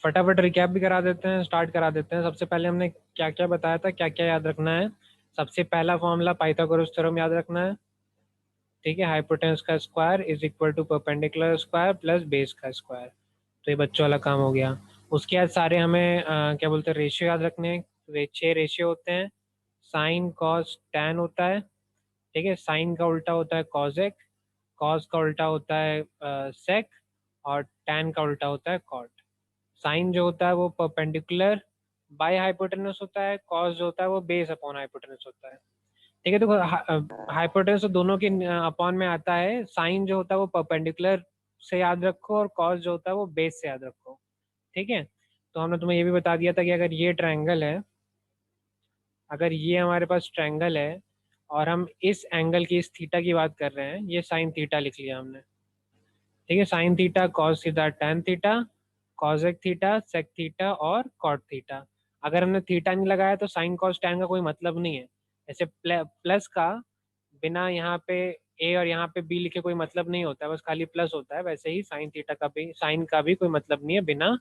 फटाफट रिकैप भी करा देते हैं, स्टार्ट करा देते हैं। सबसे पहले हमने क्या क्या बताया था, क्या क्या याद रखना है। सबसे पहला फॉर्मूला पाइथागोरस थ्योरम याद रखना है, ठीक है। हाइपोटेन्यूज का square is equal to perpendicular square plus base का स्क्वायर। तो ये बच्चों वाला काम हो गया। उसके बाद सारे हमें क्या बोलते हैं, रेशियो याद रखने हैं। 6 रेशियो होते हैं। साइन कॉस टैन होता है, ठीक है। साइन का उल्टा होता है कॉजेक, कॉस का उल्टा होता है सेक, और टैन का उल्टा होता है कॉट। साइन जो होता है वो परपेंडिकुलर बाय हाइपोटेनस होता है, कॉस जो होता है वो बेस अपॉन हाइपोटेनस होता है, ठीक है। तो हाइपोटेनस तो दोनों के अपॉन में आता है। साइन जो होता है वो परपेंडिकुलर से याद रखो, और कॉस जो होता है वो बेस से याद रखो, ठीक है। तो हमने तुम्हें ये भी बता दिया था कि अगर ये ट्रायंगल है, अगर ये हमारे पास ट्रायंगल है और हम इस एंगल की, इस थीटा की बात कर रहे हैं, ये साइन थीटा लिख लिया हमने, ठीक है। Sine theta, cos theta, tan theta, cosec theta, sec theta और कॉट थीटा। अगर हमने थीटा नहीं लगाया तो साइन कॉस टैन का कोई मतलब नहीं है। जैसे प्लस का बिना यहाँ पे ए और यहाँ पे बी लिखे कोई मतलब नहीं होता है, बस खाली प्लस होता है, वैसे ही साइन थीटा का भी, साइन का भी कोई मतलब नहीं है बिना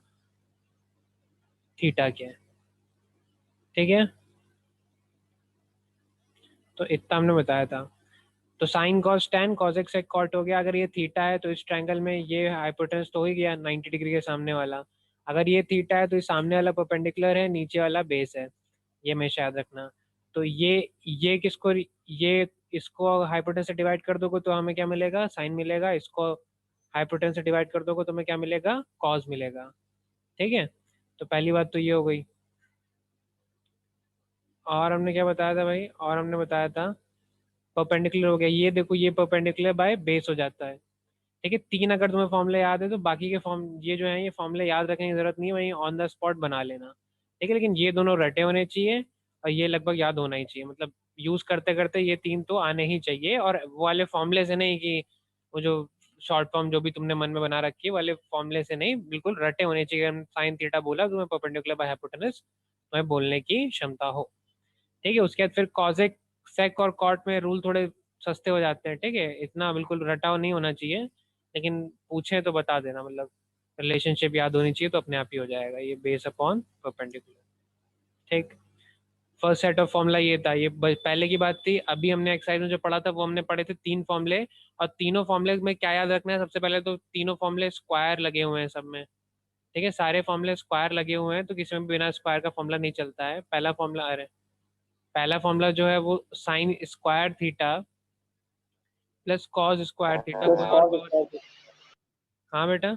थीटा के, ठीक है। तो इतना हमने बताया था। तो sine cos tan cosec sec cot हो गया। अगर ये थीटा है तो इस ट्रायंगल में ये हाइपोटेनस तो हो ही गया 90 डिग्री के सामने वाला। अगर ये थीटा है तो ये सामने वाला परपेंडिकुलर है, नीचे वाला बेस है, ये हमेशा याद रखना। तो ये किसको, ये इसको हाइपोटेनस से डिवाइड कर दोगे तो हमें क्या मिलेगा, साइन मिलेगा। इसको हाइपोटेनस से डिवाइड कर दोगे तो हमें क्या मिलेगा, कॉस मिलेगा, ठीक है। तो पहली बात तो ये हो गई। और हमने क्या बताया था भाई, और हमने बताया था परपेंडिकुलर हो गया, ये देखो ये परपेंडिकुलर बाय बेस हो जाता है, ठीक है। 3 अगर तुम्हें फॉर्मूले याद है तो बाकी के फॉर्म ये जो है ये फॉर्मूले याद रखने की जरूरत नहीं है, वहीं ऑन द स्पॉट बना लेना, ठीक है। लेकिन ये दोनों रटे होने चाहिए और ये लगभग याद होना ही चाहिए, मतलब यूज करते करते ये 3 तो आने ही चाहिए। और वो वाले फॉर्मूले से नहीं कि वो जो शॉर्ट फॉर्म जो भी तुमने मन में बना रखी है वाले फॉर्मूले से नहीं, बिल्कुल रटे होने चाहिए। साइन थीटा बोला तुम्हें परपेंडिकुलर बाय हाइपोटेनस, तुम्हें बोलने की क्षमता हो, ठीक है। उसके बाद फिर कॉजेक सेक और कॉट में रूल थोड़े सस्ते हो जाते हैं, ठीक है। इतना बिल्कुल रटाव नहीं होना चाहिए, लेकिन पूछे तो बता देना, मतलब रिलेशनशिप याद होनी चाहिए तो अपने आप ही हो जाएगा, ये बेस अपॉन परपेंडिकुलर, ठीक। फर्स्ट सेट ऑफ फॉर्मूला ये था, ये पहले की बात थी। अभी हमने एक्सरसाइज में जो पढ़ा था वो हमने पढ़े थे 3 फॉर्मूले। और तीनों फॉर्मूले में क्या याद रखना है, सबसे पहले तो तीनों फॉर्मूले स्क्वायर लगे हुए हैं सब में, ठीक है। सारे फॉर्मूले स्क्वायर लगे हुए हैं, तो किसी में भी बिना स्क्वायर का फॉर्मूला नहीं चलता है। पहला फॉर्मूला, अरे पहला फॉर्मूला जो है वो sine square theta plus cos square theta, कोई और पावर। हाँ बेटा,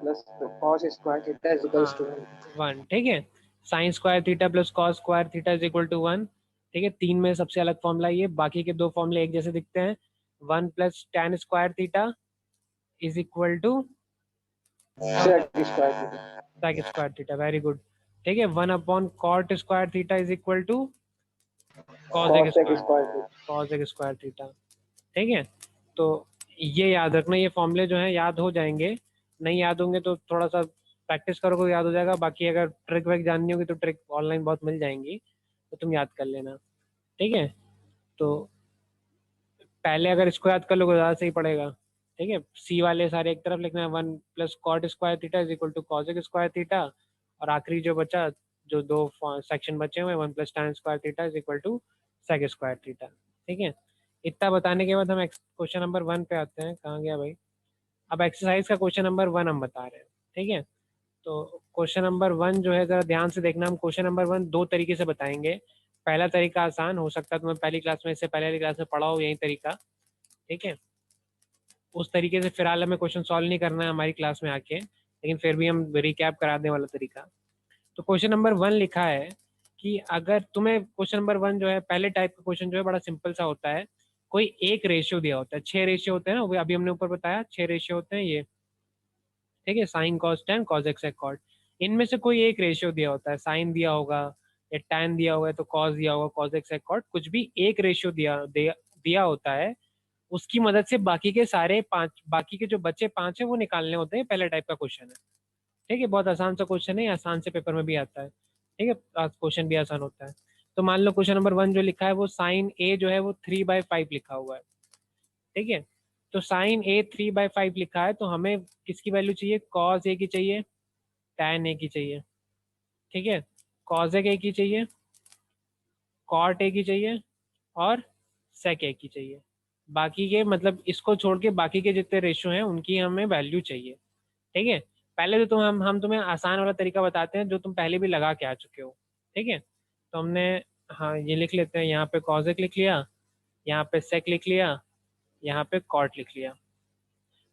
plus cos square theta is equals to हाँ 1, ठीक है। Sine square theta plus cos square theta is equal to 1, ठीक है। 3 में सबसे अलग फॉर्मूला ये, बाकी के 2 फॉर्मूले एक जैसे दिखते हैं। 1 plus tan square theta is equal to sec square theta. Sec square theta, very good, ठीक है। 1 upon cot square theta is equal to cosec cos sec square, square theta. Cosec square theta, ठीक है। तो ये याद रखना, ये फॉर्मूले जो हैं याद हो जाएंगे। नहीं याद होंगे तो थोड़ा सा प्रैक्टिस करोगे तो याद हो जाएगा। बाकी अगर ट्रिक वेक जाननी होगी तो ट्रिक ऑनलाइन बहुत मिल जाएंगी, तो तुम याद कर लेना, ठीक है। तो पहले अगर इसको याद कर लोगे ज़्यादा सही पड़ेगा, ठीक है। सी वाले सारे एक तरफ लिखना है, 1 plus cot square theta is equal to cosec square theta, और आखिरी जो बचा, जो 2 सेक्शन बचे हुए, 1 plus tan square theta is equal to sec square theta, ठीक है। इतना बताने के बाद हम क्वेश्चन नंबर 1 पे आते हैं। कहाँ गया भाई, अब एक्सरसाइज का क्वेश्चन नंबर 1 हम बता रहे हैं, ठीक है। तो क्वेश्चन नंबर 1 जो है जरा ध्यान से देखना। हम क्वेश्चन नंबर 1 2 तरीके से बताएंगे। पहला तरीका आसान हो सकता है, तुम्हें पहली क्लास में, इससे पहले वाली क्लास में पढ़ा हो यही तरीका, ठीक है। उस तरीके से फिलहाल हमें क्वेश्चन सॉल्व नहीं करना है हमारी क्लास में आके, लेकिन फिर भी हम रिकैप करा देने वाला तरीका। तो क्वेश्चन नंबर 1 लिखा है कि अगर तुम्हें क्वेश्चन नंबर 1 जो है, पहले टाइप का क्वेश्चन जो है बड़ा सिंपल सा होता है। कोई एक रेशियो दिया होता है, 6 रेशियो होते हैं ना, वो अभी हमने ऊपर बताया 6 रेशियो होते हैं ये, ठीक है। Sine cos tan cosec cot, इनमें से कोई एक रेशियो दिया होता है, साइन दिया होगा या टैन दिया होगा, तो कॉस दिया होगा, कॉस एक्स कॉट, कुछ भी एक रेशियो दिया होता है। उसकी मदद से बाकी के सारे 5, बाकी के जो बचे 5 है वो निकालने होते हैं। पहले टाइप का क्वेश्चन है, ठीक है। बहुत आसान सा क्वेश्चन है, आसान से पेपर में भी आता है, ठीक है। क्वेश्चन भी आसान होता है। तो मान लो क्वेश्चन नंबर 1 जो लिखा है वो साइन ए जो है वो 3/5 लिखा हुआ है, ठीक है। तो साइन ए 3/5 लिखा है, तो हमें किसकी वैल्यू चाहिए? कॉस ए की चाहिए, टैन ए की चाहिए, ठीक है, कॉस ए की चाहिए, कॉट ए की चाहिए और सेक ए की चाहिए। बाकी के मतलब इसको छोड़ के बाकी के जितने रेशियो हैं उनकी हमें वैल्यू चाहिए, ठीक है। पहले तो हम तुम्हें आसान वाला तरीका बताते हैं जो तुम पहले भी लगा के आ चुके हो, ठीक है। तो हमने, हाँ ये लिख लेते हैं, यहाँ पे कॉजेक लिख लिया, यहाँ पे सेक लिख लिया, यहाँ पे कॉट लिख लिया।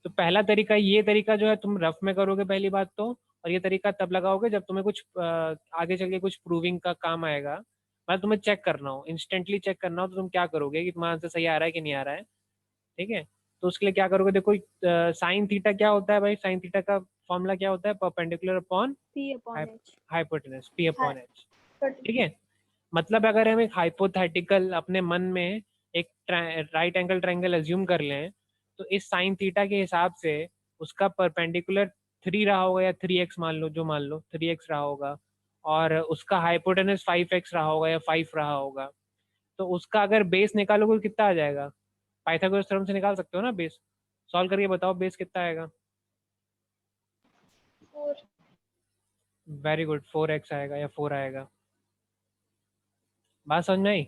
तो पहला तरीका, ये तरीका जो है तुम रफ में करोगे पहली बात तो, और ये तरीका तब लगाओगे जब तुम्हें कुछ आगे चल के कुछ प्रूविंग का काम आएगा, मतलब तुम्हें चेक करना हो, इंस्टेंटली चेक करना हो, तो तुम क्या करोगे कि तुम्हारा आंसर सही आ रहा है कि नहीं आ रहा है, ठीक है। तो उसके लिए क्या करोगे, देखो साइन थीटा क्या होता है भाई, साइन थीटा का फॉर्मूला क्या होता है? Perpendicular upon P upon H. Hypotenuse, P upon Hi. H, ठीक है। मतलब अगर हम एक हाइपोथेटिकल अपने मन में एक राइट एंगल ट्रायंगल एज्यूम कर लें, तो इस साइन थीटा के हिसाब से उसका परपेंडिकुलर 3 रहा होगा, या 3x मान लो, जो मान लो 3x रहा होगा, और उसका हाइपोटेनस 5x रहा होगा या 5 रहा होगा, तो उसका अगर बेस निकालोगे तो कितना आ जाएगा? पाइथागोरस थ्योरम से निकाल सकते हो ना बेस। सॉल्व करके बताओ बेस कितना आएगा। 4. वेरी गुड, 4x आएगा या 4 आएगा। बात समझ में आई?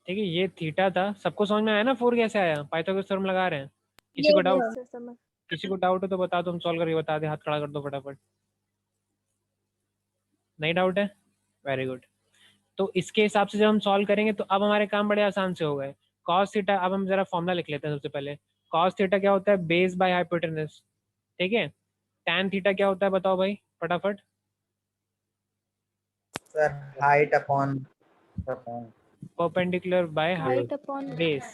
ठीक है, ये थीटा था, सबको समझ में आया ना? 4 कैसे आया? पाइथागोरस थ्योरम लगा रहे हैं। किसी को डाउट? Yes, समझ. किसी को डाउट हो तो बता दो, हम सॉल्व करके बता दें, हाथ खड़ा कर दो फटाफट। नहीं डाउट है? Very good. तो इसके हिसाब से जब हम सॉल्व करेंगे तो अब हमारे काम बड़े आसान से हो गए। कॉस थीटा, अब हम जरा फॉर्मूला लिख लेते हैं सबसे पहले। कॉस थीटा क्या होता है? बेस बाय हाइपोटेनस, ठीक है। टैन थीटा क्या होता है बताओ भाई फटाफट। Sir height upon perpendicular by Height upon base,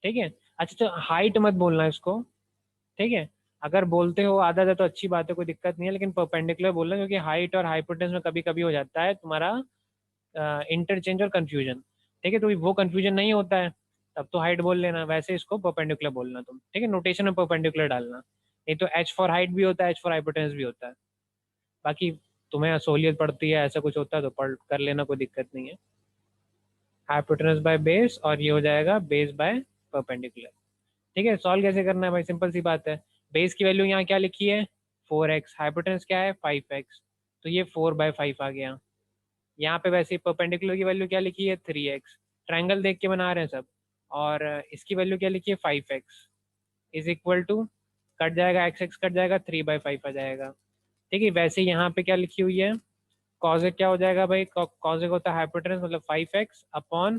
ठीक है। अच्छा तो हाइट मत बोलना इसको, ठीक है। अगर बोलते हो आधा आधा तो अच्छी बात है, कोई दिक्कत नहीं है, लेकिन परपेंडिकुलर बोलना, क्योंकि हाइट और हाइपोटेनस में कभी कभी हो जाता है तुम्हारा इंटरचेंज और कंफ्यूजन, ठीक है। तो वो कंफ्यूजन नहीं होता है तब तो हाइट बोल लेना, वैसे इसको परपेंडिकुलर बोलना तुम, ठीक है। नोटेशन में परपेंडिकुलर डालना, नहीं तो एच फॉर हाइट भी होता है, एच फॉर हाइपोटेनस भी होता है। बाकी तुम्हें असोलियत पड़ती है, ऐसा कुछ होता है तो पढ़ कर लेना, कोई दिक्कत नहीं है। हाइपोटेनस बाय बेस, और ये हो जाएगा बेस बाय परपेंडिकुलर, ठीक है। सॉल्व कैसे करना है भाई? सिंपल सी बात है। बेस की वैल्यू यहाँ क्या लिखी है? 4x, हाइपोटेनस क्या है? 5x, तो ये 4/5 आ गया। यहाँ पे वैसे परपेंडिकुलर की वैल्यू क्या लिखी है? 3x, ट्रायंगल देख के बना रहे हैं सब, और इसकी वैल्यू क्या लिखी है? 5x is equal to, cut जाएगा x x कट जाएगा, 3/5 आ जाएगा, ठीक है। वैसे यहाँ पे क्या लिखी हुई है? कॉजेक क्या हो जाएगा भाई? कॉजेक होता है हाइपोटेनस मतलब 5x अपॉन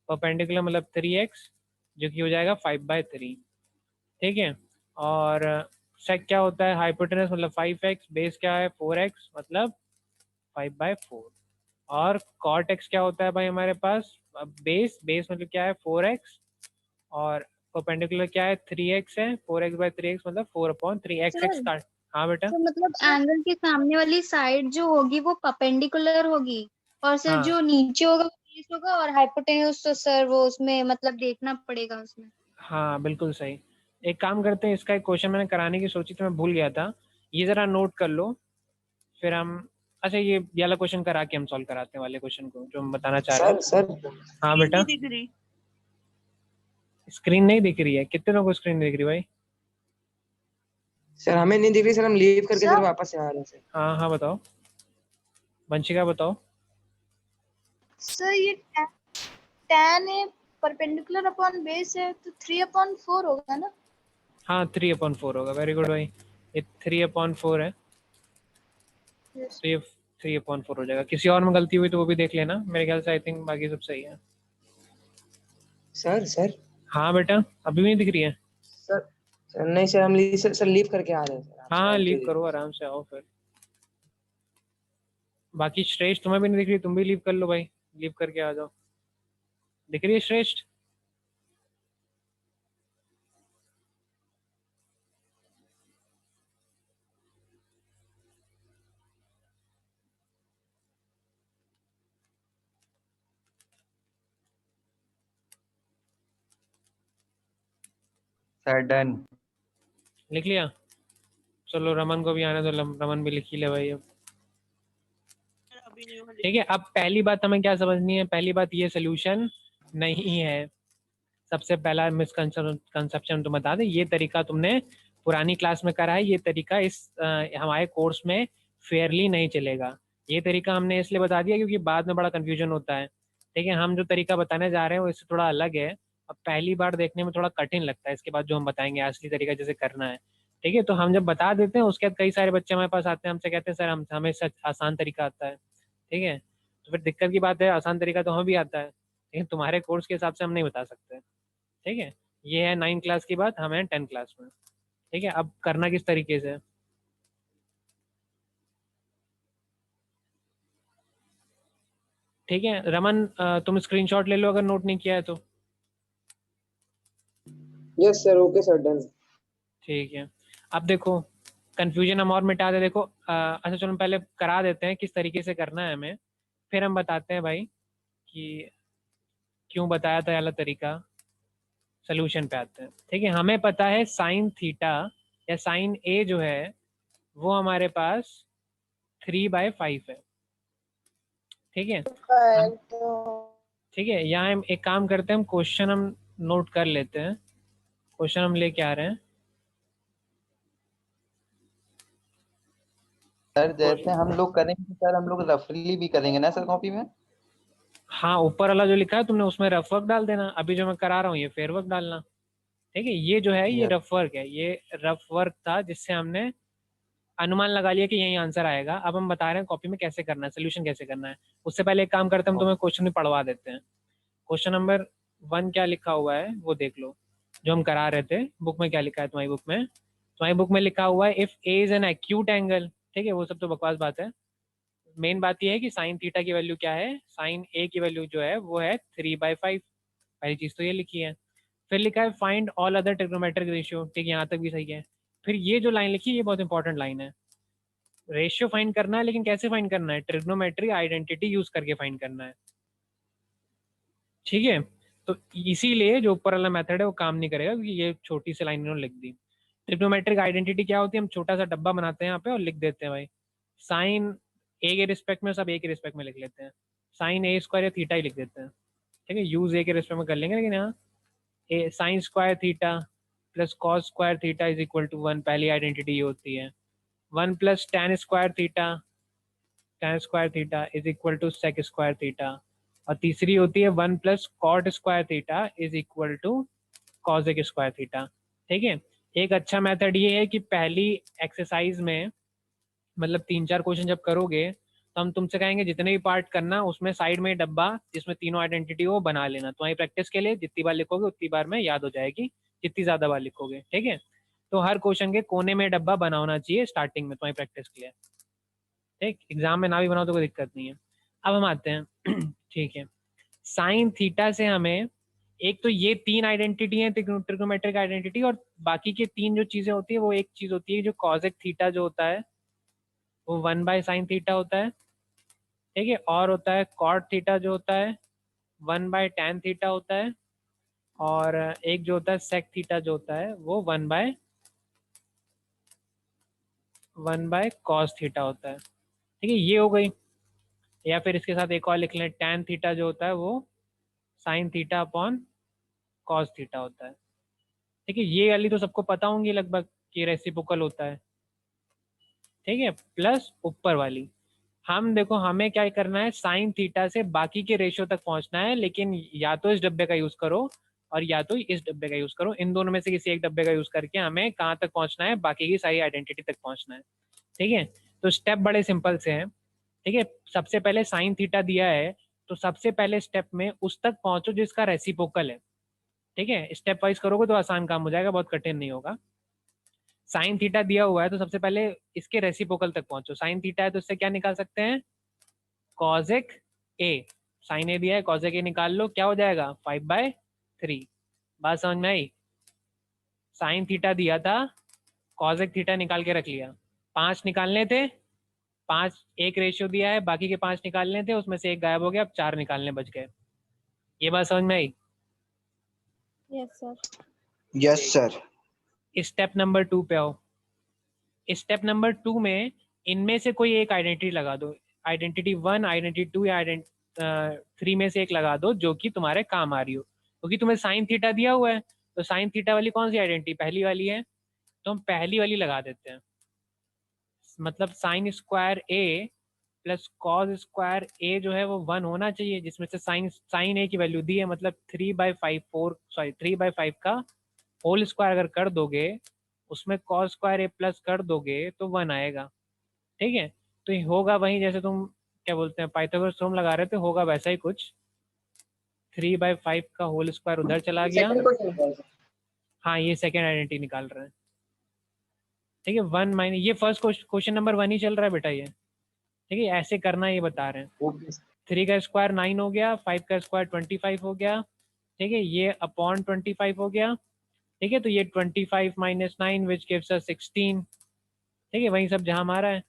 परपेंडिकुलर मतलब 3x, जो कि हो जाएगा 5/3, ठीक है। और सेक क्या होता है? हाइपोटेनस मतलब 5x, बेस क्या है? 4x मतलब 5/4, और कॉट एक्स क्या होता है भाई हमारे पास? बेस बेस मतलब क्या है? 4x, और परपेंडिकुलर क्या है? 3x है, 4x/3x मतलब 4/3 x x सर, का। हाँ बेटा। तो मतलब एंगल के सामने वाली साइड जो होगी वो परपेंडिकुलर होगी, और सर हाँ जो नीचे होगा वो बेस होगा, और हाइपोटेन्यूज तो सर वो उसमें मतलब देखना पड़ेगा उसमें. हाँ बिल्कुल सही। एक काम करते हैं, इसका एक क्वेश्चन मैंने कराने की सोची थी, मैं भूल गया था, ये ज़रा नोट कर लो, फिर हम, अच्छा ये वाला क्वेश्चन करा के हम सॉल्व कराते हैं वाले क्वेश्चन को जो हम बताना चाह रहे सर हैं। सर हाँ बेटा। स्क्रीन नहीं दिख रही है? कितने लोगों को स्क्रीन दिख रही है भाई? सर हमें नहीं दिख रही सर, हम लीव करके सर? सर वापस आ रहे हैं सर। हाँ हाँ बताओ, वंशिका बताओ। सर ये tan है, परपेंडिकुलर अपॉन बेस है, तो 3/4 होगा ना. हाँ 3/4 होगा, वेरी गुड भाई, ये 3/4 है, Yes. तो ये 3/4 हो जाएगा। किसी और में गलती हुई तो वो भी देख लेना, मेरे ख्याल से आई थिंक बाकी सब सही है। सर सर हाँ बेटा, अभी भी नहीं दिख रही है? सर सर नहीं सर, हम लीव सर लीव करके आ रहे हैं सर, आप हाँ सर लीव दे करो, दीजिए। आराम से आओ फिर। बाकी श्रेष्ठ तुम्हें भी नहीं दिख रही, तुम भी लीव कर लो भाई, लीव करके आ जाओ। दिख रही है श्रेष्ठ? Sir done. लिख लिया? चलो रमन को भी आने दो, रमन भी लिख ही ले भाई अब। ठीक है, अब पहली बात हमें क्या समझनी है? पहली बात ये सोल्यूशन नहीं है। सबसे पहला मिसकंसेप्शन तुम बता दे, ये तरीका तुमने पुरानी क्लास में करा है, ये तरीका इस हमारे कोर्स में फेयरली नहीं चलेगा। ये तरीका हमने इसलिए बता दिया क्योंकि बाद में बड़ा कंफ्यूजन होता है। ठीक है, हम जो तरीका बताने जा रहे हैं वो इससे थोड़ा अलग है। अब पहली बार देखने में थोड़ा कठिन लगता है, इसके बाद जो हम बताएंगे असली तरीका जैसे करना है। ठीक है, तो हम जब बता देते हैं उसके बाद कई सारे बच्चे हमारे पास आते हैं, हमसे कहते हैं सर हमें सच आसान तरीका आता है। ठीक है, तो फिर दिक्कत की बात है, आसान तरीका तो हमें भी आता है लेकिन तुम्हारे कोर्स के हिसाब से हम नहीं बता सकते। ठीक है, ये है 9 क्लास की बात, हम हैं 10 क्लास में। ठीक है, अब करना किस तरीके से है? ठीक है रमन, तुम स्क्रीनशॉट ले लो अगर नोट नहीं किया है तो। Yes sir, okay sir, done. ठीक है, अब देखो कंफ्यूजन हम और मिटा दे। देखो अच्छा चलो पहले करा देते हैं किस तरीके से करना है हमें, फिर हम बताते हैं भाई कि क्यों बताया था ये वाला तरीका। सोल्यूशन पे आते हैं। ठीक है, हमें पता है साइन थीटा या साइन ए जो है वो हमारे पास 3/5 है। ठीक है, ठीक है, यहाँ हम एक काम करते हैं, हम क्वेश्चन हम नोट कर लेते हैं। क्वेश्चन हम लेके आ रहे हैं। सर जैसे हम लोग करेंगे तो सर हम लोग रफली भी करेंगे ना सर कॉपी में। हाँ, ऊपर वाला जो लिखा है तुमने उसमें रफ वर्क डाल देना, अभी जो मैं करा रहा हूँ ये फेयर वर्क डालना। ठीक है, ये जो है ये यस। रफ वर्क है, ये रफ वर्क था जिससे हमने अनुमान लगा लिया कि यही आंसर आएगा। अब हम बता रहे हैं कॉपी में कैसे करना है, सोल्यूशन कैसे करना है। उससे पहले एक काम करते हैं, हम तुम्हें क्वेश्चन भी पढ़वा देते हैं। क्वेश्चन नंबर 1 क्या लिखा हुआ है वो देख लो, जो हम करा रहे थे। बुक में क्या लिखा है तुम्हारी बुक में? तुम्हारी बुक में लिखा हुआ है if A is an acute angle. ठीक है, वो सब तो बकवास बात है। मेन बात ये है कि साइन थीटा की वैल्यू क्या है, साइन ए की वैल्यू जो है वो है 3/5। पहली चीज तो ये लिखी है। फिर लिखा है find all other trigonometric ratio. ठीक है, यहाँ तक भी सही है। फिर ये जो लाइन लिखी है ये बहुत इंपॉर्टेंट लाइन है। रेशियो फाइंड करना है, लेकिन कैसे फाइंड करना है? ट्रिग्नोमेट्री आइडेंटिटी यूज करके फाइंड करना है। ठीक है, तो इसीलिए जो ऊपर वाला मेथड है वो काम नहीं करेगा, क्योंकि ये छोटी सी लाइन इन्होंने लिख दी। ट्रिग्नोमेट्रिक आइडेंटिटी क्या होती है? हम छोटा सा डब्बा बनाते हैं यहाँ पे और लिख देते हैं भाई साइन ए के रिस्पेक्ट में, सब ए के रिस्पेक्ट में लिख लेते हैं। साइन ए स्क्वायर या थीटा ही लिख देते हैं। ठीक है, यूज ए के रिस्पेक्ट में कर लेंगे, लेकिन यहाँ A sine square theta plus cos square theta is equal to 1, पहली आइडेंटिटी ये होती है। 1 plus tan square theta is equal to sec square theta. और तीसरी होती है 1 plus cot square theta is equal to cosec square theta. ठीक है, एक अच्छा मेथड ये है कि पहली एक्सरसाइज में, मतलब 3-4 क्वेश्चन जब करोगे तो हम तुमसे कहेंगे जितने भी पार्ट करना उसमें साइड में डब्बा जिसमें तीनों आइडेंटिटी हो बना लेना। तुम्हारी प्रैक्टिस के लिए जितनी बार लिखोगे उतनी बार में याद हो जाएगी, जितनी ज्यादा बार लिखोगे। ठीक है, तो हर क्वेश्चन के कोने में डब्बा बना होना चाहिए स्टार्टिंग में तुम्हारी प्रैक्टिस के लिए। ठीक, एग्जाम में ना भी बनाओ तो कोई दिक्कत नहीं है। अब हम आते हैं ठीक है, साइन थीटा से हमें, एक तो ये 3 आइडेंटिटी है ट्रिग्नोमेट्रिक आइडेंटिटी, और बाकी के 3 जो चीजें होती है वो एक चीज होती है जो कॉसेक थीटा जो होता है वो 1/sin थीटा होता है। ठीक है, और होता है कॉट थीटा जो होता है 1/tan थीटा होता है। और एक जो होता है सेक थीटा जो होता है वो 1/cos थीटा होता है। ठीक है, ये हो गई। या फिर इसके साथ एक और लिख लें, tan थीटा जो होता है वो sin theta upon cos theta होता है। ठीक है, ये वाली तो सबको पता होंगी लगभग कि रेसिप्रोकल होता है। ठीक है, प्लस ऊपर वाली, हम देखो हमें क्या करना है, साइन थीटा से बाकी के रेशियो तक पहुंचना है, लेकिन या तो इस डब्बे का यूज करो और या तो इस डब्बे का यूज करो। इन दोनों में से किसी एक डब्बे का यूज करके हमें कहाँ तक पहुंचना है, बाकी की सारी आइडेंटिटी तक पहुंचना है। ठीक है, तो स्टेप बड़े सिंपल से हैं। ठीक है, सबसे पहले साइन थीटा दिया है तो सबसे पहले स्टेप में उस तक पहुंचो जिसका रेसिप्रोकल है। ठीक है, स्टेप वाइज करोगे तो आसान काम हो जाएगा, बहुत कठिन नहीं होगा। साइन थीटा दिया हुआ है तो सबसे पहले इसके रेसिप्रोकल तक पहुंचो। साइन थीटा है तो इससे क्या निकाल सकते हैं, कॉजेक ए। साइन ए दिया है, कॉजेक ए निकाल लो, क्या हो जाएगा 5/3। बात समझ में आई? साइन थीटा दिया था, कॉजेक थीटा निकाल के रख लिया। 5 निकालने थे, 5 एक रेशियो दिया है, बाकी के 5 निकालने थे, उसमें से एक गायब हो गया, अब 4 निकालने बच गए। ये बात समझ में आई? Yes sir. Yes sir. Step number 2 पे आओ। स्टेप नंबर 2 में इनमें से कोई एक आइडेंटिटी लगा दो, आइडेंटिटी 1, आइडेंटिटी 2 या 3 में से एक लगा दो जो कि तुम्हारे काम आ रही हो, क्योंकि तुम्हें साइन थीटा दिया हुआ है, तो साइन थीटा वाली कौन सी आइडेंटिटी, पहली वाली है, तो हम पहली वाली लगा देते हैं। मतलब sign square A plus cos square ए जो है वो 1 होना चाहिए, जिसमें से साइन ए की वैल्यू दी है, मतलब 3/5 का होल स्क्वायर अगर कर दोगे, उसमें कॉस स्क्वायर ए प्लस कर दोगे तो 1 आएगा। ठीक है, तो ये होगा वही जैसे तुम क्या बोलते हैं पाइथागोरस थ्योरम लगा रहे थे, होगा वैसा ही कुछ। 3/5 का होल स्क्वायर उधर चला गया। सेकंड क्वेश्चन हाँ, ये सेकेंड आइडेंटिटी निकाल रहे हैं। ठीक है, 1 माइनस, ये फर्स्ट क्वेश्चन नंबर 1 ही चल रहा है बेटा ये। ठीक है, ऐसे करना ये बता रहे हैं। ओके 3 का स्क्वायर 9 हो गया, 5 का स्क्वायर 25 हो गया। ठीक है, ये अपॉन 25 हो गया। ठीक है, तो ये 25 माइनस 9 विच गिव्स अस 16। ठीक है, वही सब जहाँ हमारा है,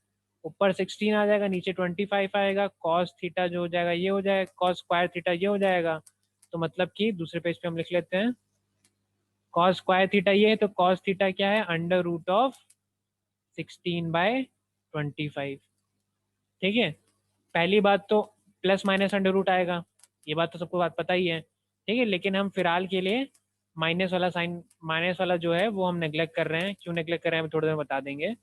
ऊपर 16 आ जाएगा, नीचे 25 आएगा, कॉस थीटा जो हो जाएगा ये हो जाएगा, कॉस स्क्वायर थीटा ये हो जाएगा। तो मतलब कि दूसरे पेज पे हम लिख लेते हैं कॉस स्क्वायर थीटा ये है, तो कॉस थीटा क्या है, अंडर रूट ऑफ 16/25। ठीक है, पहली बात तो प्लस माइनस अंडर रूट आएगा, ये बात तो सबको बात पता ही है। ठीक है, लेकिन हम फिलहाल के लिए माइनस वाला साइन, माइनस वाला जो है वो हम नेग्लेक्ट कर रहे हैं। क्यों नेग्लेक्ट कर रहे हैं हम थोड़ी देर में बता देंगे।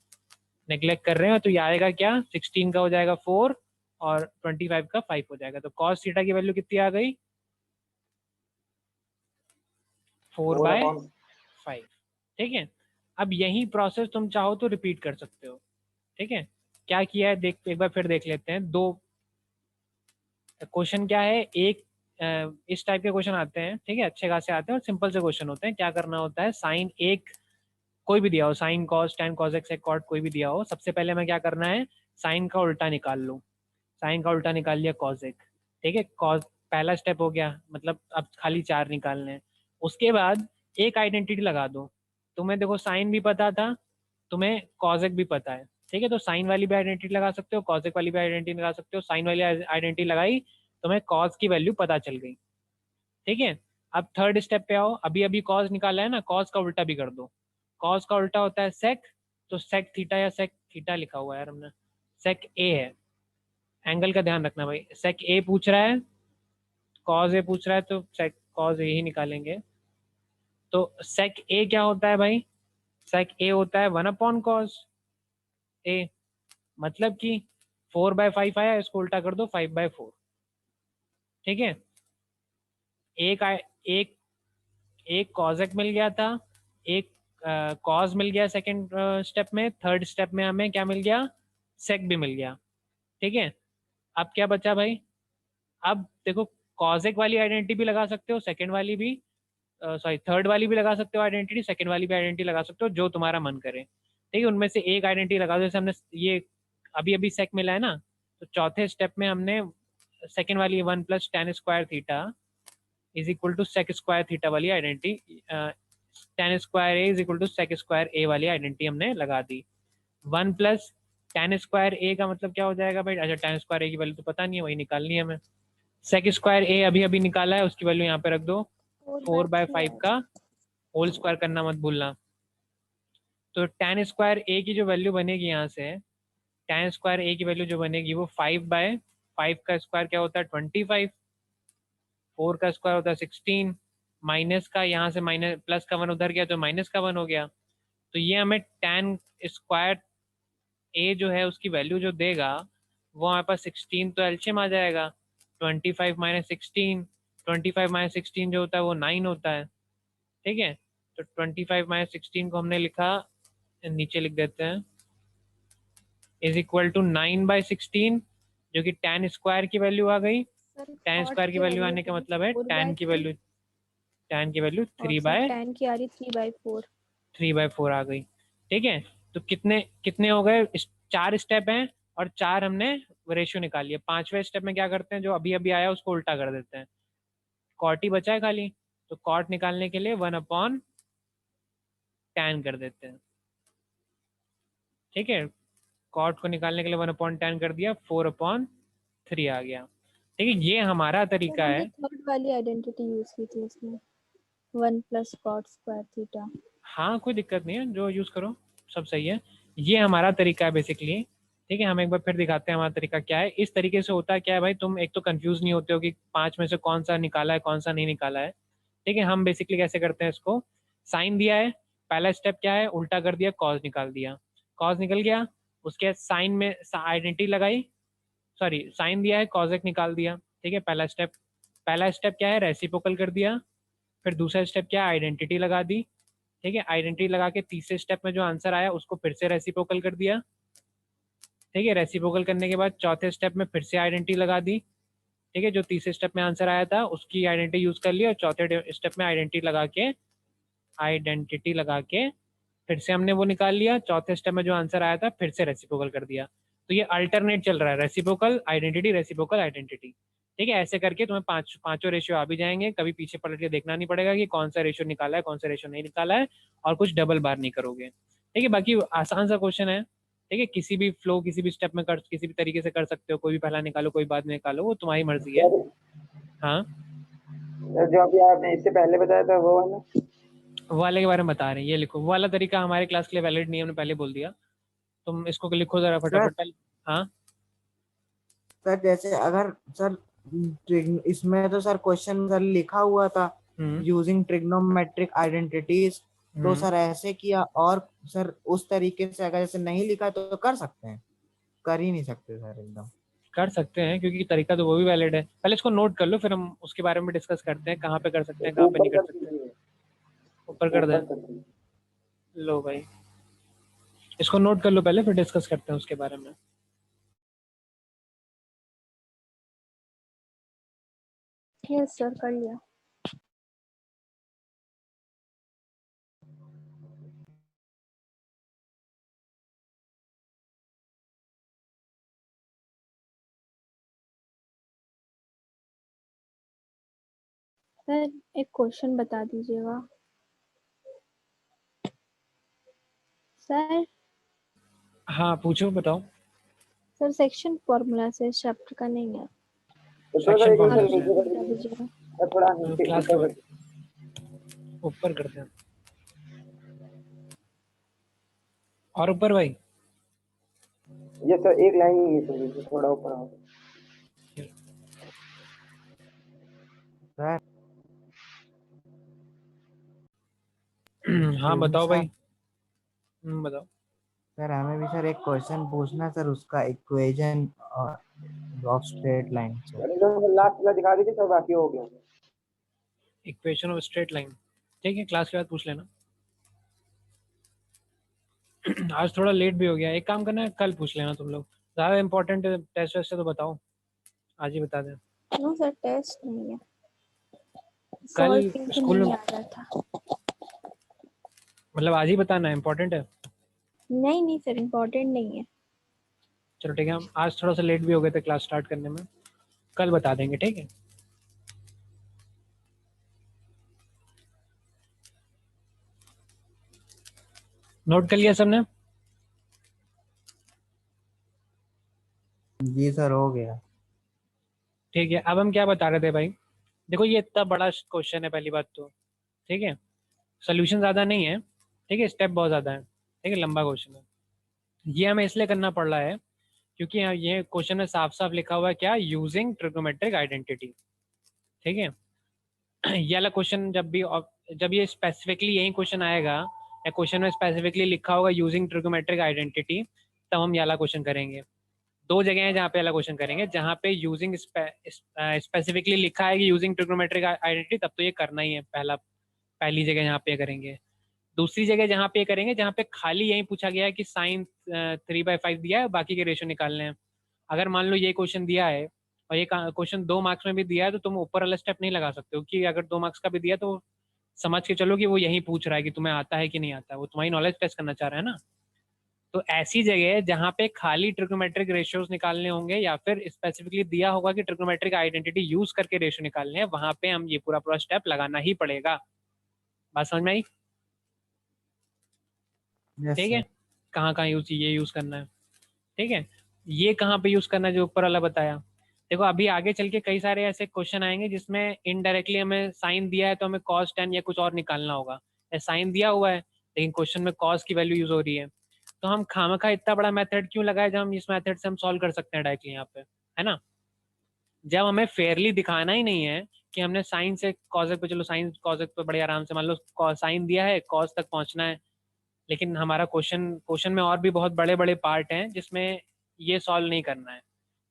नेग्लेक्ट कर रहे हैं तो ये आएगा क्या, 16 का हो जाएगा 4 और 25 का 5 हो जाएगा। तो कॉस थीटा की वैल्यू कितनी आ गई, 4/5। ठीक है, अब यही प्रोसेस तुम चाहो तो रिपीट कर सकते हो। ठीक है, क्या किया है देख, एक बार फिर देख लेते हैं। दो क्वेश्चन क्या है, एक इस टाइप के क्वेश्चन आते हैं। ठीक है, अच्छे खासे आते हैं और सिंपल से क्वेश्चन होते हैं। क्या करना होता है, साइन एक कोई भी दिया हो, sine cos tan cosec cot कोई भी दिया हो, सबसे पहले हमें क्या करना है, साइन का उल्टा निकाल लो। साइन का उल्टा निकाल लिया कॉस एक। ठीक है, कॉस पहला स्टेप हो गया, मतलब अब खाली 4 निकालने हैं। उसके बाद एक आइडेंटिटी लगा दो। तुम्हें देखो साइन भी पता था, तुम्हें कॉसेक भी पता है। ठीक है, तो साइन वाली भी आइडेंटिटी लगा सकते हो, कॉसेक वाली भी आइडेंटिटी लगा सकते हो। साइन वाली आइडेंटिटी लगाई, तुम्हें कॉस की वैल्यू पता चल गई। ठीक है, अब थर्ड स्टेप पे आओ। अभी अभी कॉस निकाला है ना, कॉस का उल्टा भी कर दो। कॉस का उल्टा होता है सेक, तो सेक थीटा या सेक थीटा लिखा हुआ है यार हमने, सेक ए है। एंगल का ध्यान रखना भाई, सेक ए पूछ रहा है, कॉस ए पूछ रहा है, तो सेक कॉस ए ही निकालेंगे। तो सेक ए क्या होता है भाई, सेक ए होता है 1/cos ए। मतलब कि 4/5 आया, इसको उल्टा कर दो 5/4। ठीक है, एक एक कॉजेक मिल गया था, एक कॉज मिल गया सेकंड स्टेप में। थर्ड स्टेप में हमें क्या मिल गया, सेक भी मिल गया। ठीक है, अब क्या बचा भाई, अब देखो कॉजेक वाली आइडेंटिटी भी लगा सकते हो, सेकंड वाली भी सॉरी थर्ड वाली भी लगा सकते हो आइडेंटिटी, सेकंड वाली भी आइडेंटिटी लगा सकते हो, जो तुम्हारा मन करे। ठीक है, उनमें से एक आइडेंटिटी लगा दो। जैसे हमने ये अभी अभी सेक मिला है ना, तो चौथे स्टेप में हमने सेकंड वाली 1 + tan square theta is equal to sec square theta वाली identity, tan square A is equal to sec square A वाली आइडेंटिटी हमने लगा दी। 1 + tan स्क्वायर ए का मतलब क्या हो जाएगा भाई, अच्छा tan स्क्वायर ए की वैल्यू तो पता नहीं है, वही निकालनी है हमें। सेक स्क्वायर ए अभी अभी निकाला है, उसकी वैल्यू यहाँ पे रख दो। 4/5 का होल स्क्वायर करना मत भूलना। तो tan स्क्वायर ए की जो वैल्यू बनेगी यहाँ से, tan स्क्वायर ए की वैल्यू जो बनेगी वो 5/5 का स्क्वायर क्या होता है 25, 4 का स्क्वायर होता है 16, माइनस का यहाँ से माइनस प्लस का 1 उधर गया तो माइनस का 1 हो गया। तो ये हमें tan स्क्वायर ए जो है उसकी वैल्यू जो देगा वो हमारे पास 16, तो एलसीएम आ जाएगा 25 - 16। 25 - 16 जो होता है वो 9 होता है। ठीक है, तो 25 - 16 को हमने लिखा, नीचे लिख देते हैं, इज इक्वल टू 9/16, जो कि tan स्क्वायर की वैल्यू आ गई। tan स्क्वायर की वैल्यू आने का मतलब है tan की वैल्यू 3/4 आ गई। ठीक है, तो कितने कितने हो गए, 4 स्टेप हैं और 4 हमने रेशियो निकाल लिया। 5वें स्टेप में क्या करते हैं, जो अभी अभी आया उसको उल्टा कर देते हैं, कॉट ही बचा है खाली, तो कॉट निकालने के लिए 1/tan कर देते हैं। ठीक है, कॉट को निकालने के लिए 1/tan कर दिया, 4/3 आ गया। ठीक है, ये हमारा तरीका है। थर्ड वाली आइडेंटिटी यूज की थी इसमें, 1 + cot स्क्वायर थीटा। हाँ, कोई दिक्कत नहीं है, जो यूज़ करो सब सही है। ये हमारा तरीका है बेसिकली ठीक है, हम एक बार फिर दिखाते हैं हमारा तरीका क्या है। इस तरीके से होता है क्या है भाई, तुम एक तो कंफ्यूज नहीं होते हो कि 5 में से कौन सा निकाला है कौन सा नहीं निकाला है। ठीक है, हम बेसिकली कैसे करते हैं इसको, साइन दिया है, पहला स्टेप क्या है, उल्टा कर दिया, कॉस निकाल दिया, कॉस निकल गया, उसके बाद साइन में आइडेंटिटी लगाई, सॉरी साइन दिया है, कॉस एक निकाल दिया। ठीक है, पहला स्टेप क्या है, रेसिप्रोकल कर दिया। फिर दूसरा स्टेप क्या है, आइडेंटिटी लगा दी। ठीक है, आइडेंटिटी लगा के तीसरे स्टेप में जो आंसर आया उसको फिर से रेसिप्रोकल कर दिया। ठीक है, रेसिप्रोकल करने के बाद चौथे स्टेप में फिर से आइडेंटिटी लगा दी। ठीक है, जो तीसरे स्टेप में आंसर आया था उसकी आइडेंटिटी यूज कर ली, और चौथे स्टेप में आइडेंटिटी लगा के फिर से हमने वो निकाल लिया, चौथे स्टेप में जो आंसर आया था फिर से रेसिप्रोकल कर दिया। तो ये अल्टरनेट चल रहा है, रेसिप्रोकल आइडेंटिटी रेसिप्रोकल आइडेंटिटी। ठीक है, ऐसे करके तुम्हें पांचों रेशियो आ भी जाएंगे, कभी पीछे पलट के देखना नहीं पड़ेगा कि कौन सा रेशियो निकाला है कौन सा रेशियो नहीं निकाला है, और कुछ डबल बार नहीं करोगे। ठीक है, बाकी आसान सा क्वेश्चन है। ठीक है, किसी भी फ्लो किसी भी स्टेप में कर, किसी भी तरीके से कर सकते हो, कोई भी पहला निकालो कोई बाद में निकालो, वो तुम्हारी मर्जी है। हाँ, जो अभी आपने इससे पहले बताया था वो वाला, वो वाले के बारे में बता रहे हैं, ये लिखो, वो वाला तरीका हमारे क्लास के लिए वैलिड नहीं है, हमने पहले बोल दिया। तुम इसको लिखो जरा फटाफट पहले। हाँ सर जैसे अगर सर इसमें तो सर क्वेश्चन सर लिखा हुआ था यूजिंग ट्रिग्नोमेट्रिक आइडेंटिटीज, तो सर ऐसे किया, और सर उस तरीके से अगर जैसे नहीं लिखा तो कर सकते हैं, कर ही नहीं सकते सर एकदम। कर सकते हैं, क्योंकि तरीका तो वो भी वैलिड है। पहले इसको नोट कर लो, फिर हम उसके बारे में डिस्कस करते हैं, कहाँ पे कर सकते हैं कहाँ पे नहीं कर सकते। ऊपर कर दें, लो भाई इसको नोट कर लो पहले, फिर डिस्कस करते हैं उसके बारे में। यस सर, कर लिया। सर एक क्वेश्चन बता दीजिएगा सर। हाँ पूछो, बताओ। सर सेक्शन फॉर्मूला से चैप्टर का नहीं है, सेक्शन आप फॉर्मूला नीचे से बता दीजिएगा। थोड़ा क्लास के ऊपर करते हैं, और ऊपर भाई। ये सर एक लाइन ही है, थोड़ा ऊपर आओ। सर हाँ बताओ भाई। बताओ। सर हमें भी सर एक क्वेश्चन पूछना सर, उसका equation of straight line sir. Last वाला दिखा दीजिए सर, बाकी हो गया। इक्वेशन ऑफ स्ट्रेट लाइन, ठीक है, क्लास के बाद पूछ लेना। आज थोड़ा लेट भी हो गया, एक काम करना है कल पूछ लेना तुम लोग, ज़्यादा इंपॉर्टेंट टेस्ट वेस्ट है तो बताओ, आज ही बता दें। नो सर, टेस्ट नहीं है, कल सॉल्विंग तो स्कूल नहीं में, आ रहा था। मतलब आज ही बताना है, इंपॉर्टेंट है। नहीं नहीं सर, इम्पोर्टेंट नहीं है। चलो ठीक है, हम आज थोड़ा सा लेट भी हो गए थे क्लास स्टार्ट करने में, कल बता देंगे, ठीक है। नोट कर लिया सबने? जी सर, हो गया। ठीक है, अब हम क्या बता रहे थे भाई, देखो ये इतना बड़ा क्वेश्चन है पहली बात तो, ठीक है, सोल्यूशन ज़्यादा नहीं है, ठीक है, स्टेप बहुत ज़्यादा है, ठीक है, लंबा क्वेश्चन है। ये हमें इसलिए करना पड़ रहा है क्योंकि यहाँ ये क्वेश्चन में साफ साफ लिखा हुआ है क्या, यूजिंग ट्रिग्नोमेट्रिक आइडेंटिटी। ठीक है, ये वाला क्वेश्चन जब ये स्पेसिफिकली यही क्वेश्चन आएगा, या क्वेश्चन में स्पेसिफिकली लिखा होगा यूजिंग ट्रिग्नोमेट्रिक आइडेंटिटी, तब हम ये वाला क्वेश्चन करेंगे। दो जगह है जहाँ पे वाला क्वेश्चन करेंगे, जहाँ पे यूजिंग स्पेसिफिकली लिखा है कि यूजिंग ट्रिग्नोमेट्रिक आइडेंटिटी, तब तो ये करना ही है, पहली जगह जहाँ पे करेंगे। दूसरी जगह जहाँ पे करेंगे, जहाँ पे खाली यही पूछा गया है कि साइन 3/5 दिया है, बाकी के रेशो निकालने हैं। अगर मान लो ये क्वेश्चन दिया है और ये क्वेश्चन 2 मार्क्स में भी दिया है, तो तुम ऊपर वाला स्टेप नहीं लगा सकते हो, कि अगर 2 मार्क्स का भी दिया तो समझ के चलो कि वो यही पूछ रहा है कि तुम्हें आता है कि नहीं आता है, वो तुम्हारी नॉलेज टेस्ट करना चाह रहा है ना। तो ऐसी जगह जहाँ पे खाली ट्रिग्नोमेट्रिक रेशियोज निकालने होंगे, या फिर स्पेसिफिकली दिया होगा कि ट्रिग्नोमेट्रिक आइडेंटिटी यूज करके रेशियो निकालने हैं, वहां पे हम ये पूरा पूरा स्टेप लगाना ही पड़ेगा। बात समझ में आई? यस ठीक है, सर। कहाँ कहाँ ये यूज करना है, ठीक है, ये कहाँ पे यूज करना है जो ऊपर वाला बताया। देखो अभी आगे चल के कई सारे ऐसे क्वेश्चन आएंगे जिसमें इनडायरेक्टली हमें साइन दिया है तो हमें cos tan या कुछ और निकालना होगा, या साइन दिया हुआ है लेकिन क्वेश्चन में cos की वैल्यू यूज हो रही है, तो हम खामखा इतना बड़ा मेथड क्यों लगाए जब हम इस मेथड से हम सॉल्व कर सकते हैं डायरेक्टली यहाँ पे, है ना। जब हमें फेयरली दिखाना ही नहीं है कि हमने साइन से कॉजेक पे, चलो साइन कॉजेक पे बड़े आराम से, मान लो साइन दिया है, कॉज तक पहुंचना है, लेकिन हमारा क्वेश्चन में और भी बहुत बड़े बड़े पार्ट हैं जिसमें ये सॉल्व नहीं करना है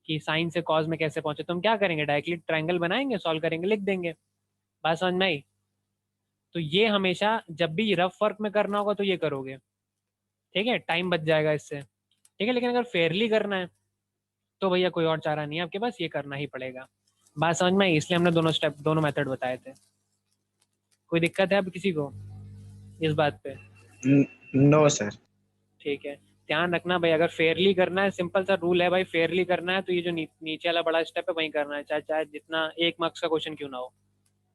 कि साइन से कॉज में कैसे पहुंचे। तो हम क्या करेंगे, डायरेक्टली ट्रायंगल बनाएंगे, सॉल्व करेंगे, लिख देंगे, बात समझ में आई। तो ये हमेशा जब भी रफ वर्क में करना होगा तो ये करोगे, ठीक है, टाइम बच जाएगा इससे, ठीक है। लेकिन अगर फेयरली करना है तो भैया कोई और चारा नहीं है आपके पास, ये करना ही पड़ेगा। बात समझ में आई, इसलिए हमने दोनों मेथड बताए थे। कोई दिक्कत है अब किसी को इस बात पे? No sir. ठीक है, ध्यान रखना भाई, अगर फेयरली करना है, सिंपल सा रूल है भाई, फेयरली करना है तो ये जो नीचे वाला बड़ा स्टेप है वही करना है, चाहे चाहे जितना 1 मार्क्स का क्वेश्चन क्यों ना हो,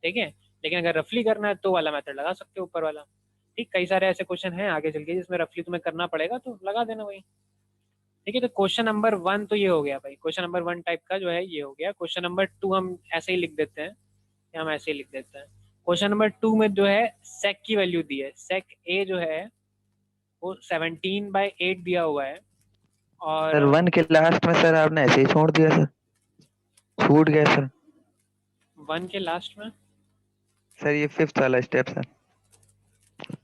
ठीक है। लेकिन अगर रफली करना है तो वाला मेथड लगा सकते हो, ऊपर वाला, ठीक। कई सारे ऐसे क्वेश्चन हैं आगे चल के जिसमें रफली तुम्हें करना पड़ेगा, तो लगा देना वही, ठीक है। तो क्वेश्चन नंबर 1 तो ये हो गया भाई, क्वेश्चन नंबर 1 टाइप का जो है ये हो गया। क्वेश्चन नंबर 2 हम ऐसे ही लिख देते हैं, या हम ऐसे ही लिख देते हैं। क्वेश्चन नंबर 2 में जो है सेक की वैल्यू दी है, सेक ए जो है वो 17/8 दिया हुआ है, और सर 1 के लास्ट में सर आपने ऐसे ही छोड़ दिया सर, छूट गया सर। 1 के लास्ट में सर ये 5th वाला स्टेप सर।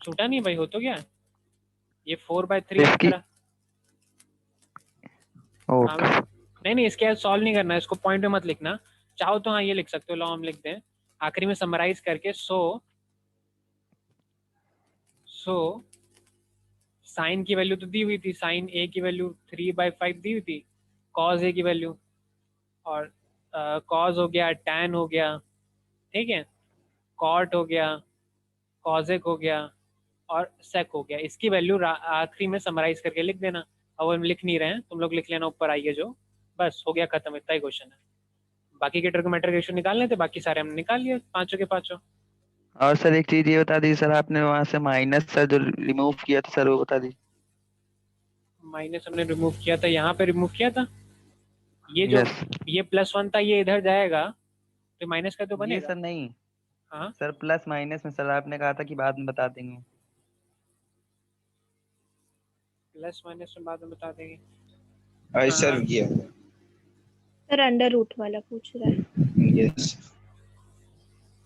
छूटा नहीं भाई, हो तो गया ये 4/3 इसकी हाँ, ओके नहीं इसके बाद सॉल्व नहीं करना है, इसको पॉइंट में मत लिखना, चाहो तो हाँ ये लिख सकते हो, लो हम लिख दें आखिरी में समराइज करके। सो साइन की वैल्यू तो दी हुई थी, साइन ए की वैल्यू 3/5 दी हुई थी, कॉज ए की वैल्यू, और कॉज हो गया, टैन हो गया, ठीक है, कॉट हो गया, कॉजेक हो गया, और सेक हो गया। इसकी वैल्यू आखिरी में समराइज करके लिख देना। अब हम लिख नहीं रहे हैं, तुम लोग लिख लेना ऊपर आइए जो, बस हो गया खत्म, इतना ही क्वेश्चन है। बाकी के ट्रिग्नोमेट्रिक रेशियो निकालने थे, बाकी सारे हमने निकाल लिए, पांचों के पांचों। और सर एक चीज ये बता दीजिए सर, आपने वहां से माइनस सर जो रिमूव किया था सर वो बता दीजिए। माइनस हमने रिमूव किया था, यहाँ पे रिमूव किया था, ये जो ये +1 था ये इधर जाएगा तो माइनस का तो ये बनेगा। सर नहीं, हाँ सर प्लस माइनस में सर आपने कहा था कि बाद में बता देंगे। प्लस माइनस में बाद में बता देंगे। सर ये सर अंडर रूट वाला पूछ रहा है। यस